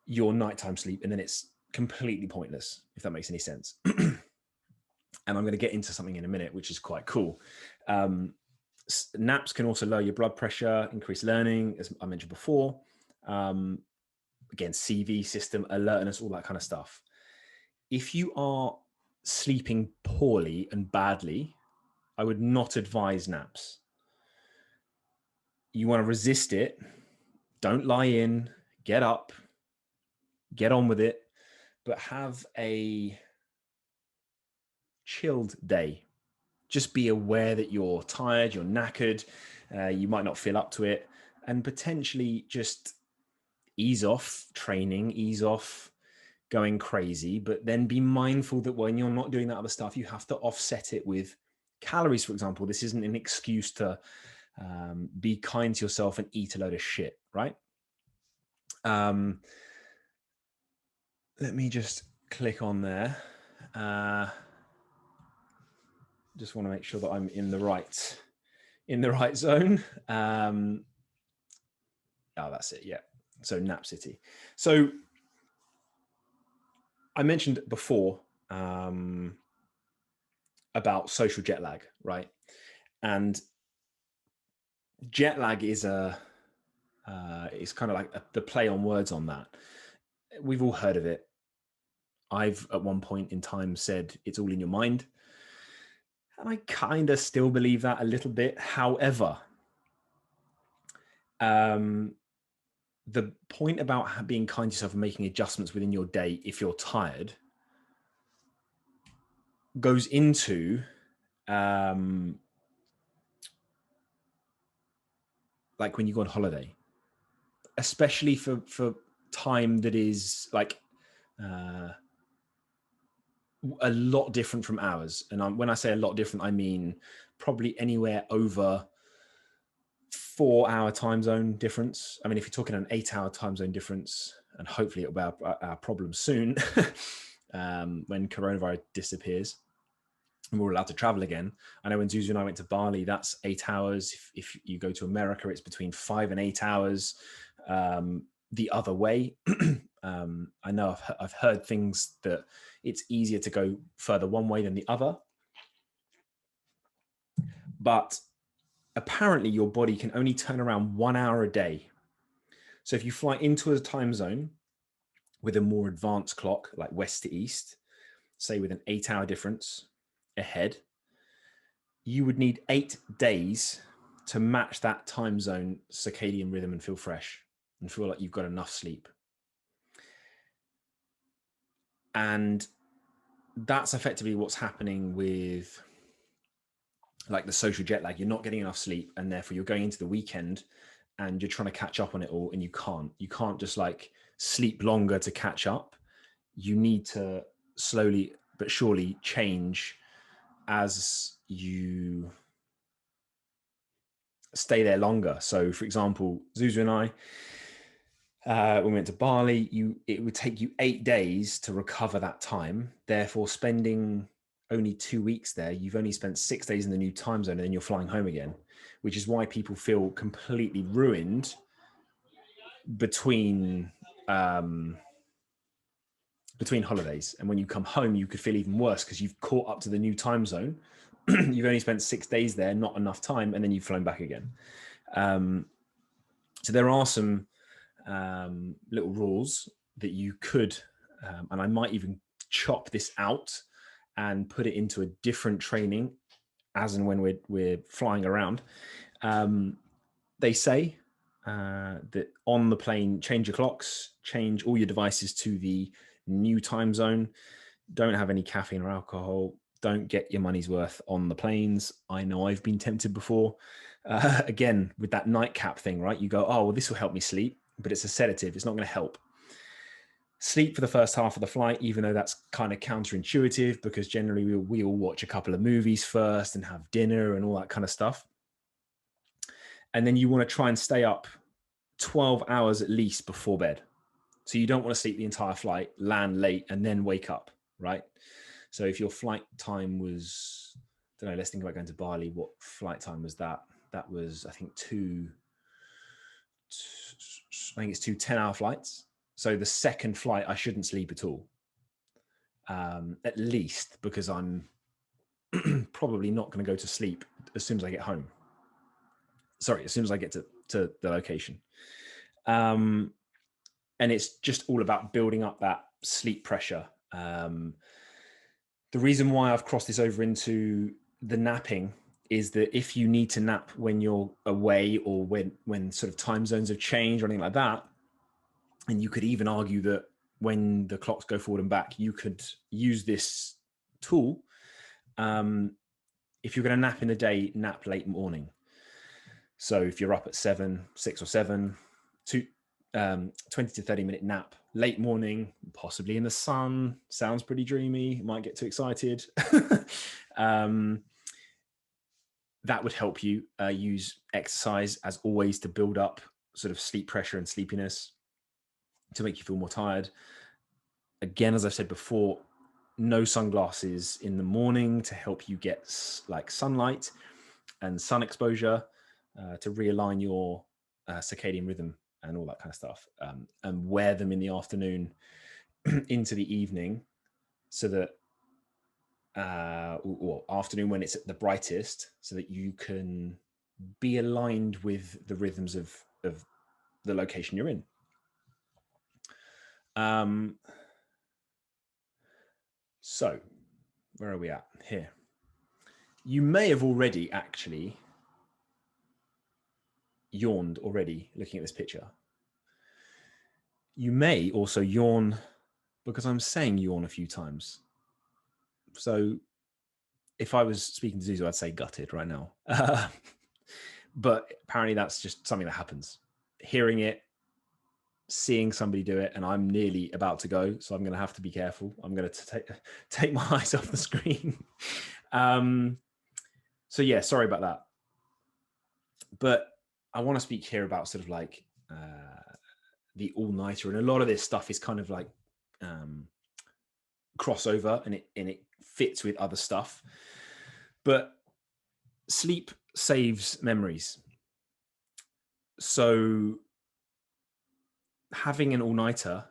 your nighttime sleep, and then it's completely pointless, if that makes any sense. And I'm going to get into something in a minute, which is quite cool. Naps can also lower your blood pressure, increase learning, as I mentioned before. Again, CV system, alertness, all that kind of stuff. If you are sleeping poorly and badly, I would not advise naps. You want to resist it. Don't lie in, get up, get on with it, but have a chilled day. Just be aware that you're tired, you're knackered, you might not feel up to it, and potentially just ease off training, ease off going crazy, but then be mindful that when you're not doing that other stuff, you have to offset it with calories, for example. This isn't an excuse to be kind to yourself and eat a load of shit, right? Let me just click on there. Just want to make sure that I'm in the right zone. Oh, that's it. Yeah. So Nap City. So I mentioned before about social jet lag, right? And jet lag is it's kind of like the play on words on that. We've all heard of it. I've at one point in time said it's all in your mind. And I kind of still believe that a little bit. However, the point about being kind to yourself and making adjustments within your day if you're tired goes into like when you go on holiday, especially for time that is like a lot different from ours. And when I say a lot different, I mean probably anywhere over 4-hour time zone difference. I mean, if you're talking an 8-hour time zone difference, and hopefully it'll be our problem soon when coronavirus disappears and we're allowed to travel again. I know when Zuzu and I went to Bali, that's 8 hours. If you go to America, it's between 5 and 8 hours the other way. I know I've heard things that it's easier to go further one way than the other. But apparently your body can only turn around 1 hour a day. So if you fly into a time zone with a more advanced clock, like west to east, say with an 8-hour difference ahead, you would need 8 days to match that time zone circadian rhythm and feel fresh and feel like you've got enough sleep. And that's effectively what's happening with like the social jet lag. You're not getting enough sleep, and therefore you're going into the weekend and you're trying to catch up on it all, and you can't just like sleep longer to catch up. You need to slowly but surely change as you stay there longer. So for example, Zuzu and I, when we went to Bali, it would take you 8 days to recover that time. Therefore, spending only 2 weeks there, you've only spent 6 days in the new time zone, and then you're flying home again, which is why people feel completely ruined between holidays. And when you come home, you could feel even worse because you've caught up to the new time zone. You've only spent 6 days there, not enough time, and then you've flown back again. So there are some little rules that you could, and I might even chop this out and put it into a different training as and when we're flying around. They say that on the plane, change your clocks, change all your devices to the new time zone. Don't have any caffeine or alcohol. Don't get your money's worth on the planes. I know I've been tempted before. Again, with that nightcap thing, right? You go, oh, well, this will help me sleep, but it's a sedative. It's not going to help. Sleep for the first half of the flight, even though that's kind of counterintuitive because generally we all watch a couple of movies first and have dinner and all that kind of stuff. And then you want to try and stay up 12 hours at least before bed. So you don't want to sleep the entire flight, land late, and then wake up, right? So if your flight time was, I don't know, let's think about going to Bali. What flight time was that? That was, I think, two 10-hour flights. So the second flight, I shouldn't sleep at all, at least because I'm probably not going to go to sleep as soon as I get home. Sorry, as soon as I get to the location. And it's just all about building up that sleep pressure. The reason why I've crossed this over into the napping is that if you need to nap when you're away or when sort of time zones have changed or anything like that, and you could even argue that when the clocks go forward and back, you could use this tool. If you're going to nap in the day, nap late morning. So if you're up at 6 or 7, 20 to 30 minute nap, late morning, possibly in the sun, sounds pretty dreamy, might get too excited. That would help you. Use exercise as always to build up sort of sleep pressure and sleepiness to make you feel more tired. Again, as I've said before, no sunglasses in the morning to help you get like sunlight and sun exposure to realign your circadian rhythm and all that kind of stuff, and wear them in the afternoon into the evening so that or afternoon when it's at the brightest, so that you can be aligned with the rhythms of the location you're in. So where are we at here? You may have already actually yawned already looking at this picture. You may also yawn because I'm saying yawn a few times. So if I was speaking to Zuzu, I'd say gutted right now. But apparently that's just something that happens. Hearing it, seeing somebody do it, and I'm nearly about to go, so I'm going to have to be careful. I'm going to take my eyes off the screen. So yeah, sorry about that. But I want to speak here about sort of like the all-nighter, and a lot of this stuff is kind of like crossover, and it fits with other stuff. But sleep saves memories. So having an all-nighter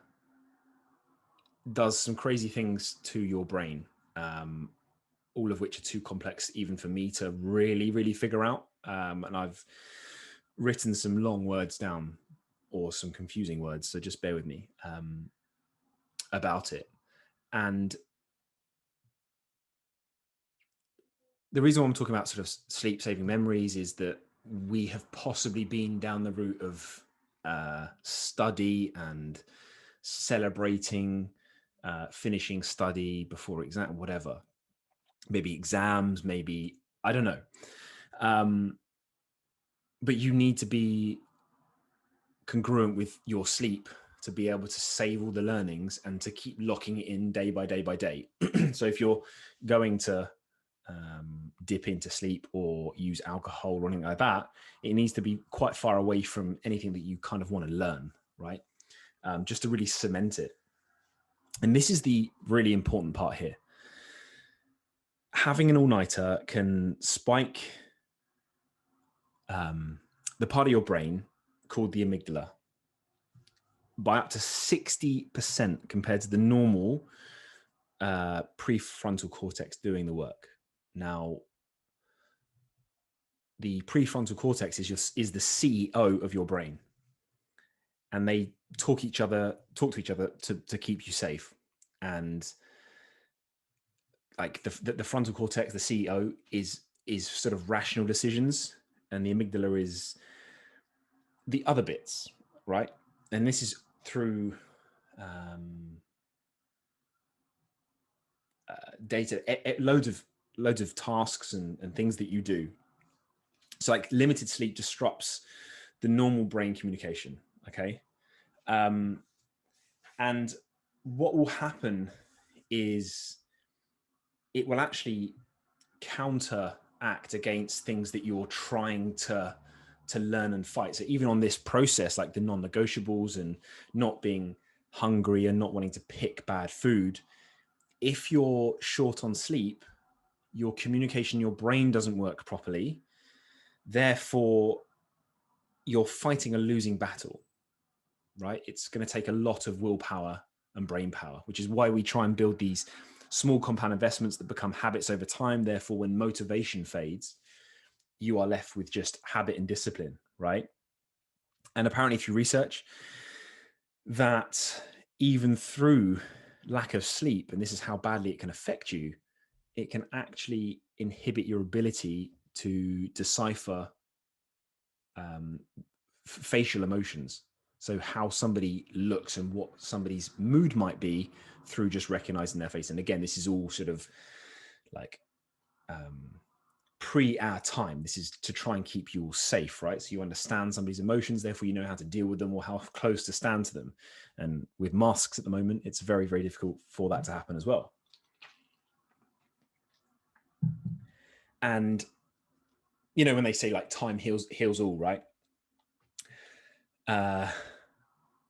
does some crazy things to your brain, all of which are too complex even for me to really figure out. And I've written some long words down, or some confusing words, so just bear with me about it. And the reason why I'm talking about sort of sleep saving memories is that we have possibly been down the route of study and celebrating finishing study before exam, whatever, maybe exams, maybe, I don't know. But you need to be congruent with your sleep to be able to save all the learnings and to keep locking it in day by day by day. So if you're going to dip into sleep or use alcohol or anything like that, it needs to be quite far away from anything that you kind of want to learn, right? Just to really cement it. And this is the really important part here. Having an all-nighter can spike the part of your brain called the amygdala by up to 60% compared to the normal prefrontal cortex doing the work. Now, the prefrontal cortex is the CEO of your brain, and they talk to each other to keep you safe. And like the frontal cortex, the CEO is sort of rational decisions, and the amygdala is the other bits, right? And this is through data, loads of tasks and things that you do. So like limited sleep disrupts the normal brain communication. Okay. And what will happen is it will actually counteract against things that you're trying to learn and fight. So even on this process, like the non-negotiables and not being hungry and not wanting to pick bad food, if you're short on sleep, your communication, your brain doesn't work properly. Therefore, you're fighting a losing battle, right? It's going to take a lot of willpower and brain power, which is why we try and build these small compound investments that become habits over time. Therefore, when motivation fades, you are left with just habit and discipline, right? And apparently, if you research that, even through lack of sleep, and this is how badly it can affect you, it can actually inhibit your ability to decipher facial emotions. So how somebody looks and what somebody's mood might be through just recognizing their face. And again, this is all sort of like pre our time. This is to try and keep you all safe, right? So you understand somebody's emotions, therefore you know how to deal with them or how close to stand to them. And with masks at the moment, it's very, very difficult for that to happen as well. And, you know, when they say like time heals all, right?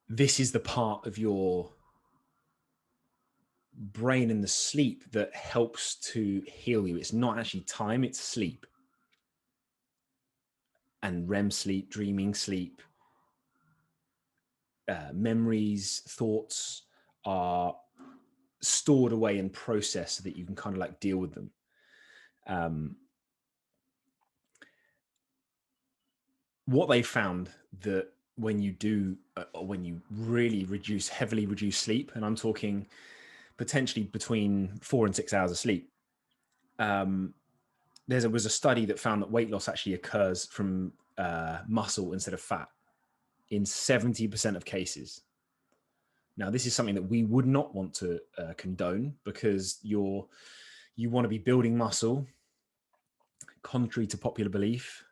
This is the part of your brain and the sleep that helps to heal you. It's not actually time, it's sleep. And REM sleep, dreaming sleep, memories, thoughts are stored away and processed so that you can kind of like deal with them. What they found that when you do, when you really heavily reduce sleep, and I'm talking potentially between 4 and 6 hours of sleep, there was a study that found that weight loss actually occurs from muscle instead of fat in 70% of cases. Now, this is something that we would not want to condone, because you want to be building muscle. Contrary to popular belief,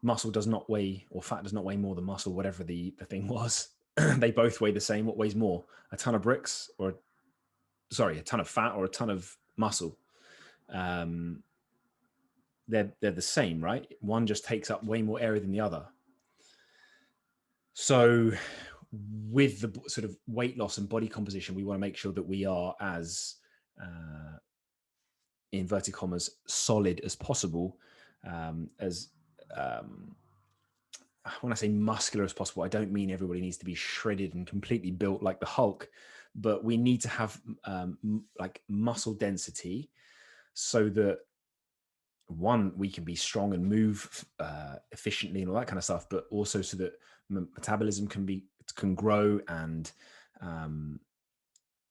muscle does not weigh, or fat does not weigh more than muscle, whatever the thing was. They both weigh the same. What weighs more, a ton of bricks, or a ton of fat, or a ton of muscle? They're the same, right? One just takes up way more area than the other. So with the sort of weight loss and body composition, we want to make sure that we are as inverted commas solid as possible, as when I say muscular as possible, I don't mean everybody needs to be shredded and completely built like the Hulk, but we need to have like muscle density, so that, one, we can be strong and move efficiently and all that kind of stuff, but also so that metabolism can grow, and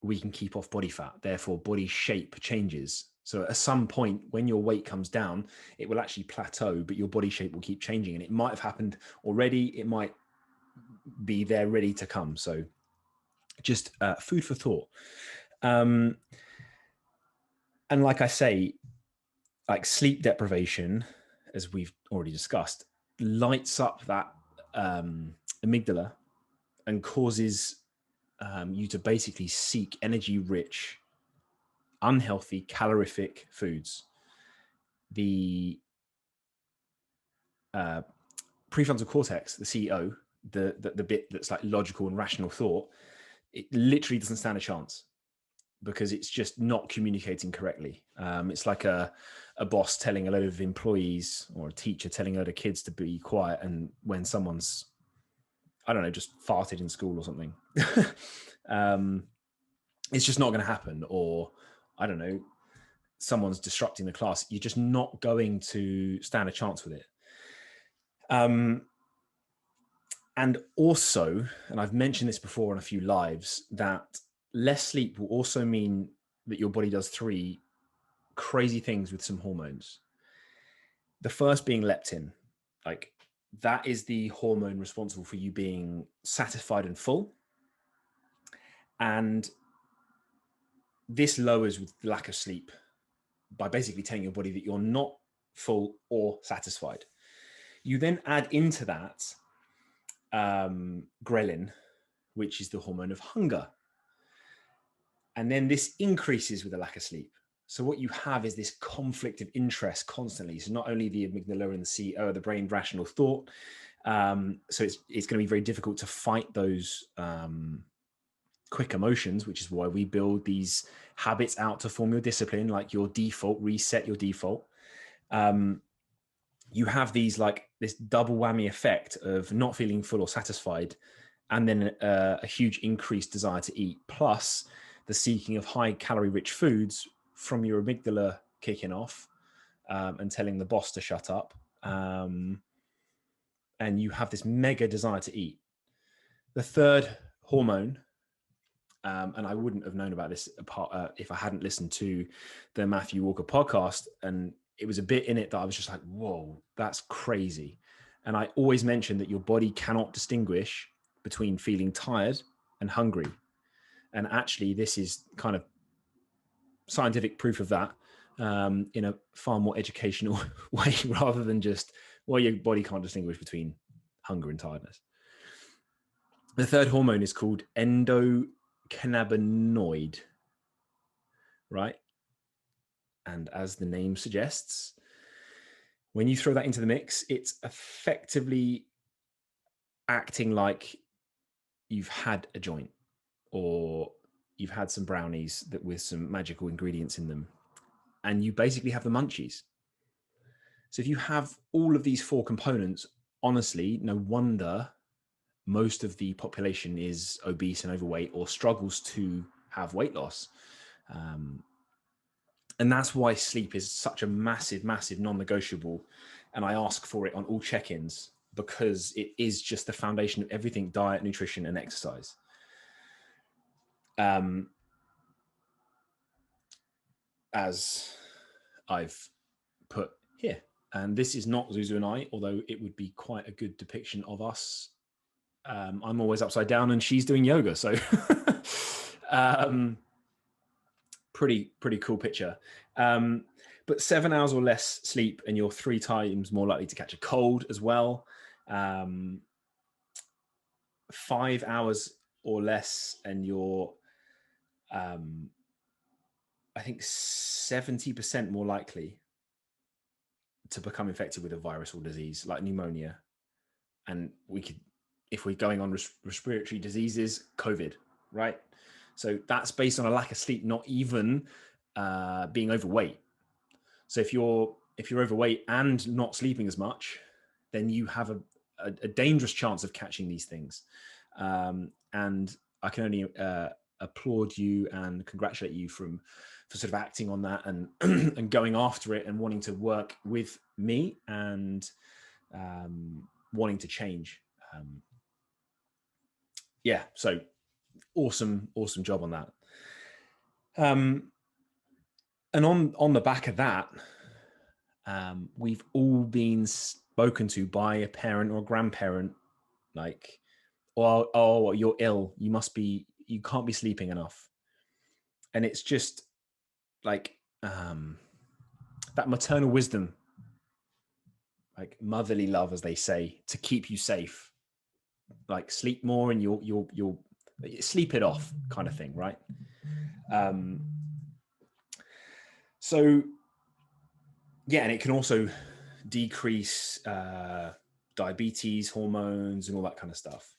we can keep off body fat. Therefore, body shape changes. So at some point, when your weight comes down, it will actually plateau, but your body shape will keep changing. And it might have happened already. It might be there ready to come. So just food for thought. And like I say, like sleep deprivation, as we've already discussed, lights up that amygdala and causes you to basically seek energy-rich, unhealthy, calorific foods. The prefrontal cortex, the CEO, the bit that's like logical and rational thought, it literally doesn't stand a chance, because it's just not communicating correctly. It's like a boss telling a load of employees, or a teacher telling a load of kids to be quiet, and when someone's, I don't know, just farted in school or something, it's just not going to happen. Or, I don't know, someone's disrupting the class, you're just not going to stand a chance with it. And also, and I've mentioned this before on a few lives, that less sleep will also mean that your body does three crazy things with some hormones. The first being leptin. Like, that is the hormone responsible for you being satisfied and full. And this lowers with lack of sleep by basically telling your body that you're not full or satisfied. You then add into that ghrelin, which is the hormone of hunger. And then this increases with a lack of sleep. So what you have is this conflict of interest constantly. So not only the amygdala and the CEO, the brain rational thought. So it's going to be very difficult to fight those quick emotions, which is why we build these habits out to form your discipline, like your default, reset your default. You have these, like, this double whammy effect of not feeling full or satisfied, and then a huge increased desire to eat, plus the seeking of high calorie rich foods from your amygdala kicking off and telling the boss to shut up. And you have this mega desire to eat. The third hormone, and I wouldn't have known about this if I hadn't listened to the Matthew Walker podcast, and it was a bit in it that I was just like, whoa, that's crazy. And I always mention that your body cannot distinguish between feeling tired and hungry. And actually, this is kind of scientific proof of that in a far more educational way, rather than just, well, your body can't distinguish between hunger and tiredness. The third hormone is called endocannabinoid, right? And as the name suggests, when you throw that into the mix, it's effectively acting like you've had a joint, or you've had some brownies that with some magical ingredients in them, and you basically have the munchies. So if you have all of these four components, honestly, no wonder most of the population is obese and overweight, or struggles to have weight loss. And that's why sleep is such a massive, massive non-negotiable. And I ask for it on all check-ins, because it is just the foundation of everything: diet, nutrition, and exercise. As I've put here. And this is not Zuzu and I, although it would be quite a good depiction of us. I'm always upside down and she's doing yoga. So pretty cool picture. But 7 hours or less sleep and you're 3 times more likely to catch a cold as well. 5 hours or less and you're, I think 70% more likely to become infected with a virus or disease like pneumonia. And we could, if we're going on respiratory diseases, COVID, right? So that's based on a lack of sleep, not even being overweight. So if you're overweight and not sleeping as much, then you have a dangerous chance of catching these things. And I can only applaud you and congratulate you for sort of acting on that and and going after it and wanting to work with me and wanting to change. Yeah, so awesome job on that. And on the back of that, we've all been spoken to by a parent or a grandparent, like, oh, you're ill. You can't be sleeping enough. And it's just like that maternal wisdom, like motherly love, as they say, to keep you safe. Like sleep more and you'll sleep it off kind of thing, right? So yeah, and it can also decrease diabetes, hormones, and all that kind of stuff.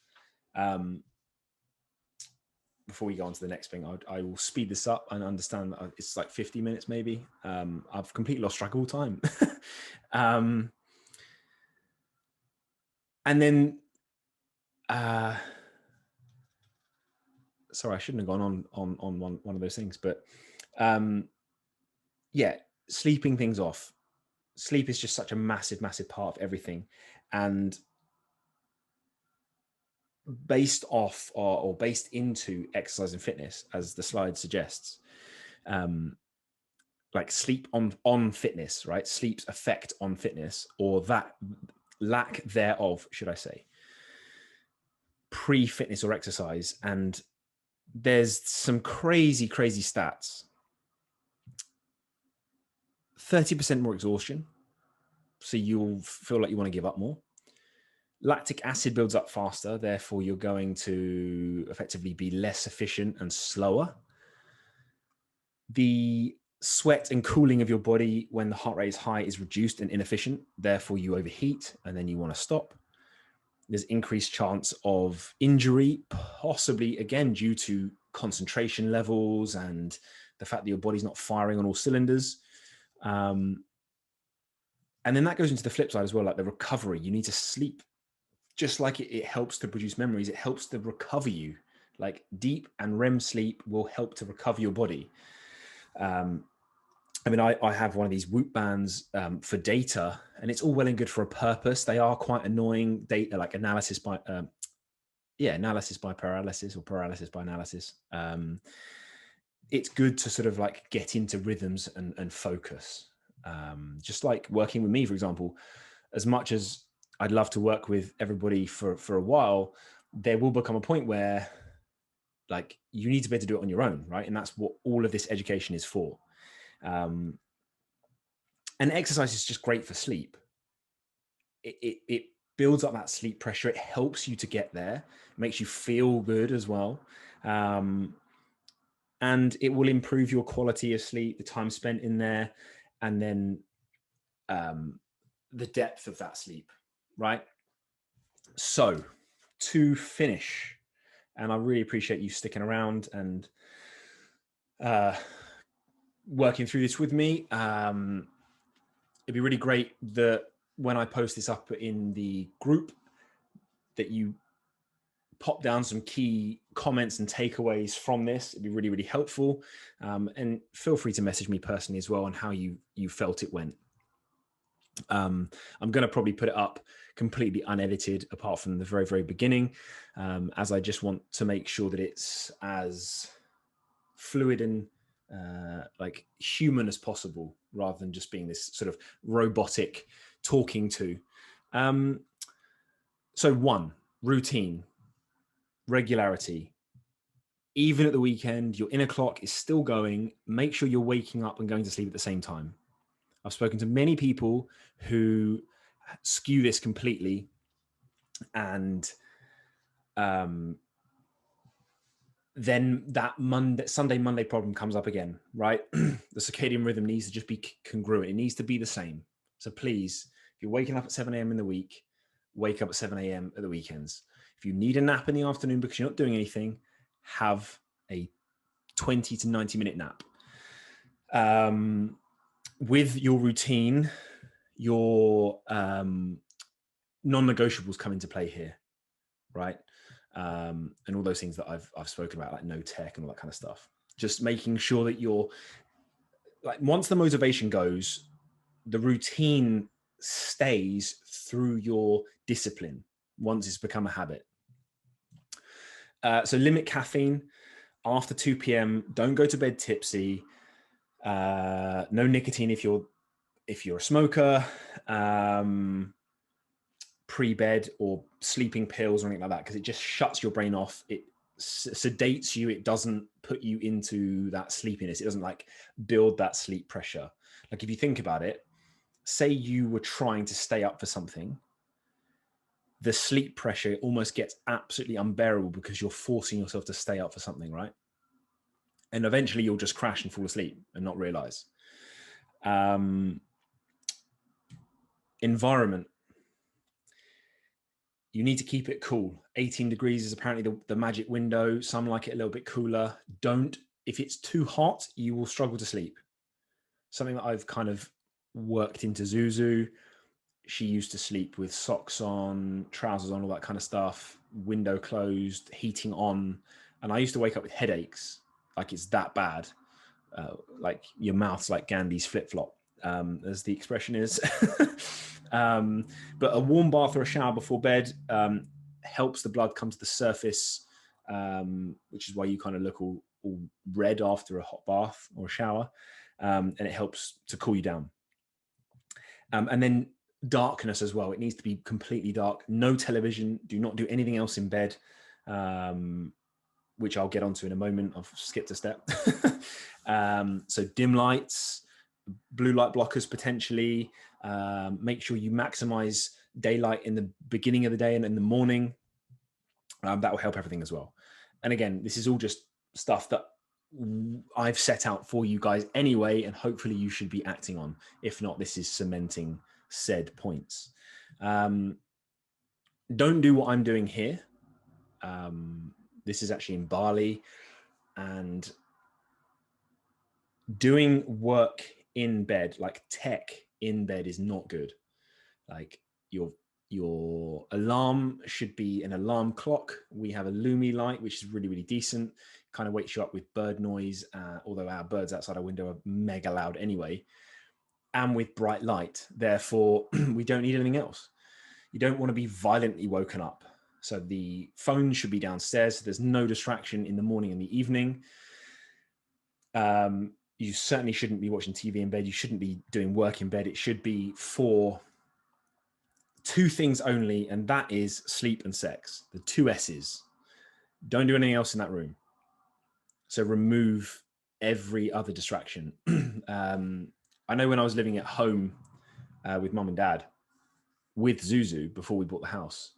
Before we go on to the next thing, I will speed this up and understand that it's like 50 minutes maybe. I've completely lost track of all time. And then, sorry, I shouldn't have gone on one of those things, but yeah, sleeping things off. Sleep is just such a massive part of everything. And based off or based into exercise and fitness, as the slide suggests, like sleep on fitness, right? Sleep's effect on fitness, or that lack thereof, should I say, pre-fitness or exercise. And there's some crazy stats. 30% more exhaustion. So you'll feel like you want to give up more. Lactic acid builds up faster, therefore you're going to effectively be less efficient and slower. The sweat and cooling of your body when the heart rate is high is reduced and inefficient, therefore you overheat and then you want to stop. There's increased chance of injury, possibly again due to concentration levels and the fact that your body's not firing on all cylinders. And then that goes into the flip side as well, like the recovery. You need to sleep. Just like it helps to produce memories, it helps to recover you. Like deep and REM sleep will help to recover your body. I mean, I have one of these Whoop bands for data, and it's all well and good for a purpose. They are quite annoying data, like analysis by paralysis or paralysis by analysis. It's good to sort of like get into rhythms and focus. Just like working with me, for example, as much as I'd love to work with everybody for a while, there will become a point where like you need to be able to do it on your own, right? And that's what all of this education is for. And exercise is just great for sleep. It builds up that sleep pressure. It helps you to get there, makes you feel good as well. And it will improve your quality of sleep, the time spent in there, and then the depth of that sleep, right? So to finish, and I really appreciate you sticking around and working through this with me. It'd be really great that when I post this up in the group, that you pop down some key comments and takeaways from this. It'd be really helpful. And feel free to message me personally as well on how you felt it went. I'm going to probably put it up completely unedited apart from the very beginning, as I just want to make sure that it's as fluid and like human as possible, rather than just being this sort of robotic talking to. So 1, routine, regularity. Even at the weekend, your inner clock is still going. Make sure you're waking up and going to sleep at the same time. I've spoken to many people who skew this completely, and then that Sunday, Monday problem comes up again, right? The circadian rhythm needs to just be congruent. It needs to be the same. So please, if you're waking up at 7 a.m. in the week, wake up at 7 a.m. at the weekends. If you need a nap in the afternoon because you're not doing anything, have a 20 to 90-minute nap. With your routine, your non-negotiables come into play here, right? And all those things that I've spoken about, like no tech and all that kind of stuff. Just making sure that you're like, once the motivation goes, the routine stays through your discipline once it's become a habit. So limit caffeine after 2 p.m. Don't go to bed tipsy. No nicotine if you're a smoker. Pre-bed or sleeping pills or anything like that, because it just shuts your brain off. It sedates you. It doesn't put you into that sleepiness. It doesn't like build that sleep pressure. Like if you think about it, say you were trying to stay up for something, the sleep pressure almost gets absolutely unbearable because you're forcing yourself to stay up for something, right? And eventually you'll just crash and fall asleep and not realize. Environment. You need to keep it cool. 18 degrees is apparently the magic window. Some like it a little bit cooler. If it's too hot, you will struggle to sleep. Something that I've kind of worked into Zuzu. She used to sleep with socks on, trousers on, all that kind of stuff, window closed, heating on. And I used to wake up with headaches, like it's that bad. Like your mouth's like Gandhi's flip-flop, as the expression is. But a warm bath or a shower before bed helps the blood come to the surface, which is why you kind of look all red after a hot bath or a shower, and it helps to cool you down. And then darkness as well. It needs to be completely dark. No television. Do not do anything else in bed, which I'll get onto in a moment. I've skipped a step. So dim lights, blue light blockers potentially. Make sure you maximize daylight in the beginning of the day and in the morning. That will help everything as well. And again, this is all just stuff that I've set out for you guys anyway, and hopefully you should be acting on. If not, this is cementing said points. Don't do what I'm doing here. This is actually in Bali, and doing work in bed, like tech in bed, is not good. Like your alarm should be an alarm clock. We have a Lumi light, which is really, really decent. Kind of wakes you up with bird noise, although our birds outside our window are mega loud anyway, and with bright light. Therefore, we don't need anything else. You don't want to be violently woken up. So the phone should be downstairs, so there's no distraction in the morning and the evening. You certainly shouldn't be watching TV in bed. You shouldn't be doing work in bed. It should be for 2 things only, and that is sleep and sex. The 2 S's. Don't do anything else in that room. So remove every other distraction. I know when I was living at home with mum and dad, with Zuzu, before we bought the house,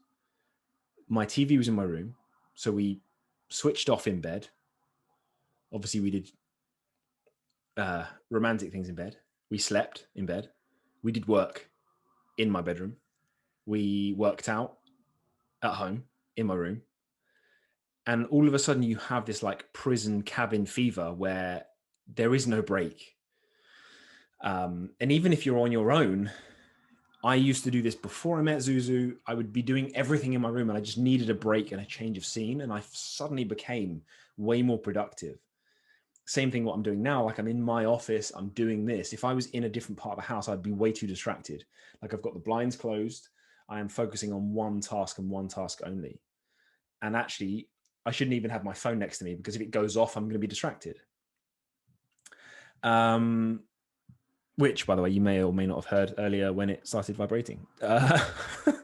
my TV was in my room. So we switched off in bed. Obviously, we did romantic things in bed. We slept in bed. We did work in my bedroom. We worked out at home in my room. And all of a sudden you have this like prison cabin fever where there is no break. And even if you're on your own, I used to do this before I met Zuzu. I would be doing everything in my room and I just needed a break and a change of scene. And I suddenly became way more productive. Same thing what I'm doing now. Like I'm in my office, I'm doing this. If I was in a different part of the house, I'd be way too distracted. Like I've got the blinds closed. I am focusing on one task and one task only. And actually, I shouldn't even have my phone next to me because if it goes off, I'm going to be distracted. which, by the way, you may or may not have heard earlier when it started vibrating. So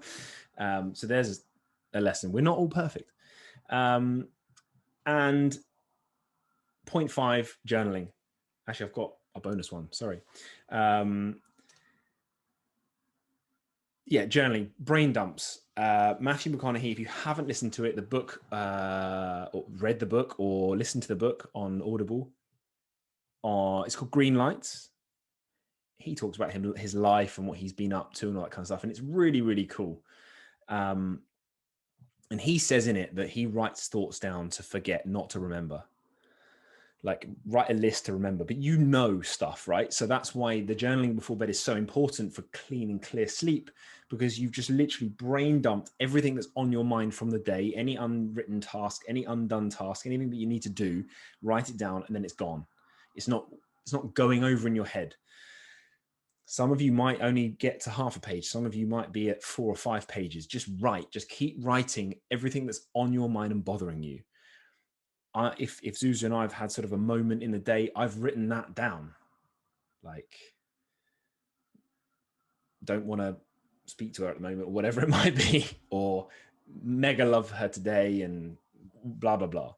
there's a lesson. We're not all perfect. And point 5, journaling. Actually, I've got a bonus one. Sorry. Yeah, journaling, brain dumps. Matthew McConaughey, if you haven't listened to it, the book, or read the book or listened to the book on Audible, it's called Green Lights. He talks about his life and what he's been up to and all that kind of stuff. And it's really, really cool. And he says in it that he writes thoughts down to forget, not to remember. Like, write a list to remember, but you know stuff, right? So that's why the journaling before bed is so important for clean and clear sleep, because you've just literally brain dumped everything that's on your mind from the day, any unwritten task, any undone task, anything that you need to do, write it down, and then it's gone. It's not going over in your head. Some of you might only get to half a page. Some of you might be at 4 or 5 pages. Just write, just keep writing everything that's on your mind and bothering you. If Zuzu and I have had sort of a moment in the day, I've written that down. Like, don't want to speak to her at the moment, or whatever it might be, or mega love her today, and blah, blah, blah.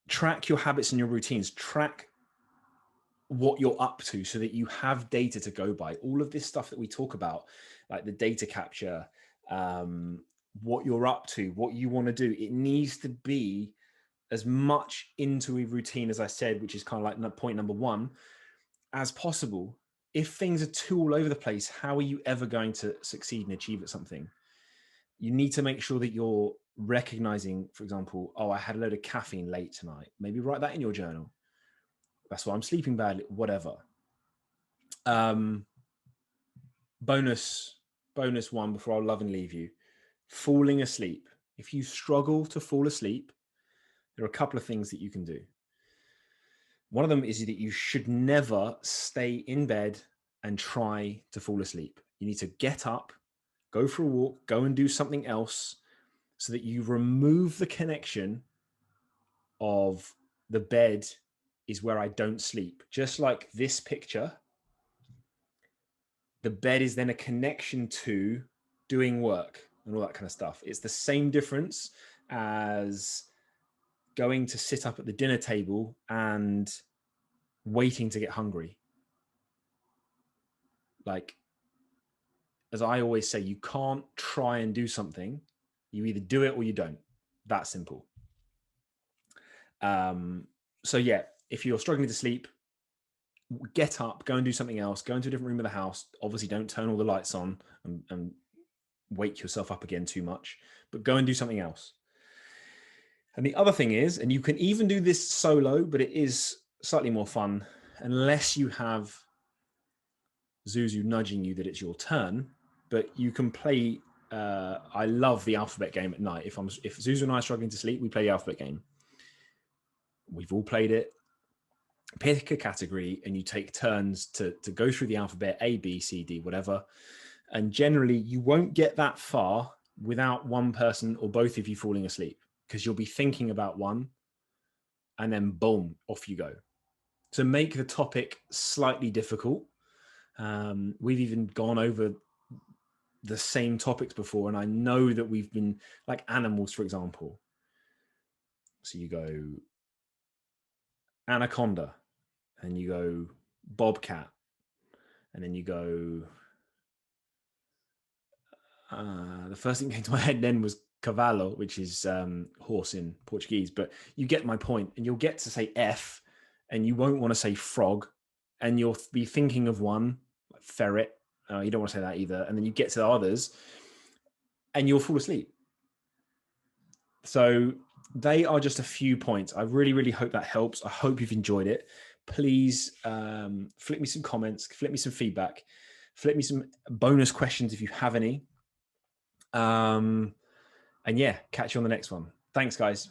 Track your habits and your routines. Track what you're up to so that you have data to go by. All of this stuff that we talk about, like the data capture, what you're up to, what you want to do, it needs to be as much into a routine, as I said, which is kind of like point number 1, as possible. If things are too all over the place, how are you ever going to succeed and achieve at something? You need to make sure that you're recognizing, for example, oh, I had a load of caffeine late tonight. Maybe write that in your journal. That's why I'm sleeping badly, whatever. Bonus 1 before I'll love and leave you. Falling asleep. If you struggle to fall asleep, there are a couple of things that you can do. One of them is that you should never stay in bed and try to fall asleep. You need to get up, go for a walk, go and do something else, so that you remove the connection of the bed is where I don't sleep. Just like this picture, the bed is then a connection to doing work and all that kind of stuff. It's the same difference as going to sit up at the dinner table and waiting to get hungry. Like, as I always say, you can't try and do something. You either do it or you don't. That simple. So yeah, if you're struggling to sleep, get up, go and do something else, go into a different room of the house. Obviously, don't turn all the lights on and wake yourself up again too much, but go and do something else. And the other thing is, and you can even do this solo, but it is slightly more fun, unless you have Zuzu nudging you that it's your turn, but you can play, I love the alphabet game at night. If Zuzu and I are struggling to sleep, we play the alphabet game. We've all played it. Pick a category and you take turns to go through the alphabet, A, B, C, D, whatever. And generally you won't get that far without one person or both of you falling asleep, because you'll be thinking about one and then boom, off you go. To make the topic slightly difficult, we've even gone over the same topics before, and I know that we've been, like animals, for example. So you go anaconda, and you go bobcat, and then you go, the first thing that came to my head then was cavalo, which is horse in Portuguese, but you get my point. And you'll get to say F and you won't want to say frog, and you'll be thinking of one, like ferret. You don't want to say that either. And then you get to the others and you'll fall asleep. So they are just a few points. I really, really hope that helps. I hope you've enjoyed it. Please flip me some comments, flip me some feedback, flip me some bonus questions if you have any. And yeah, catch you on the next one. Thanks, guys.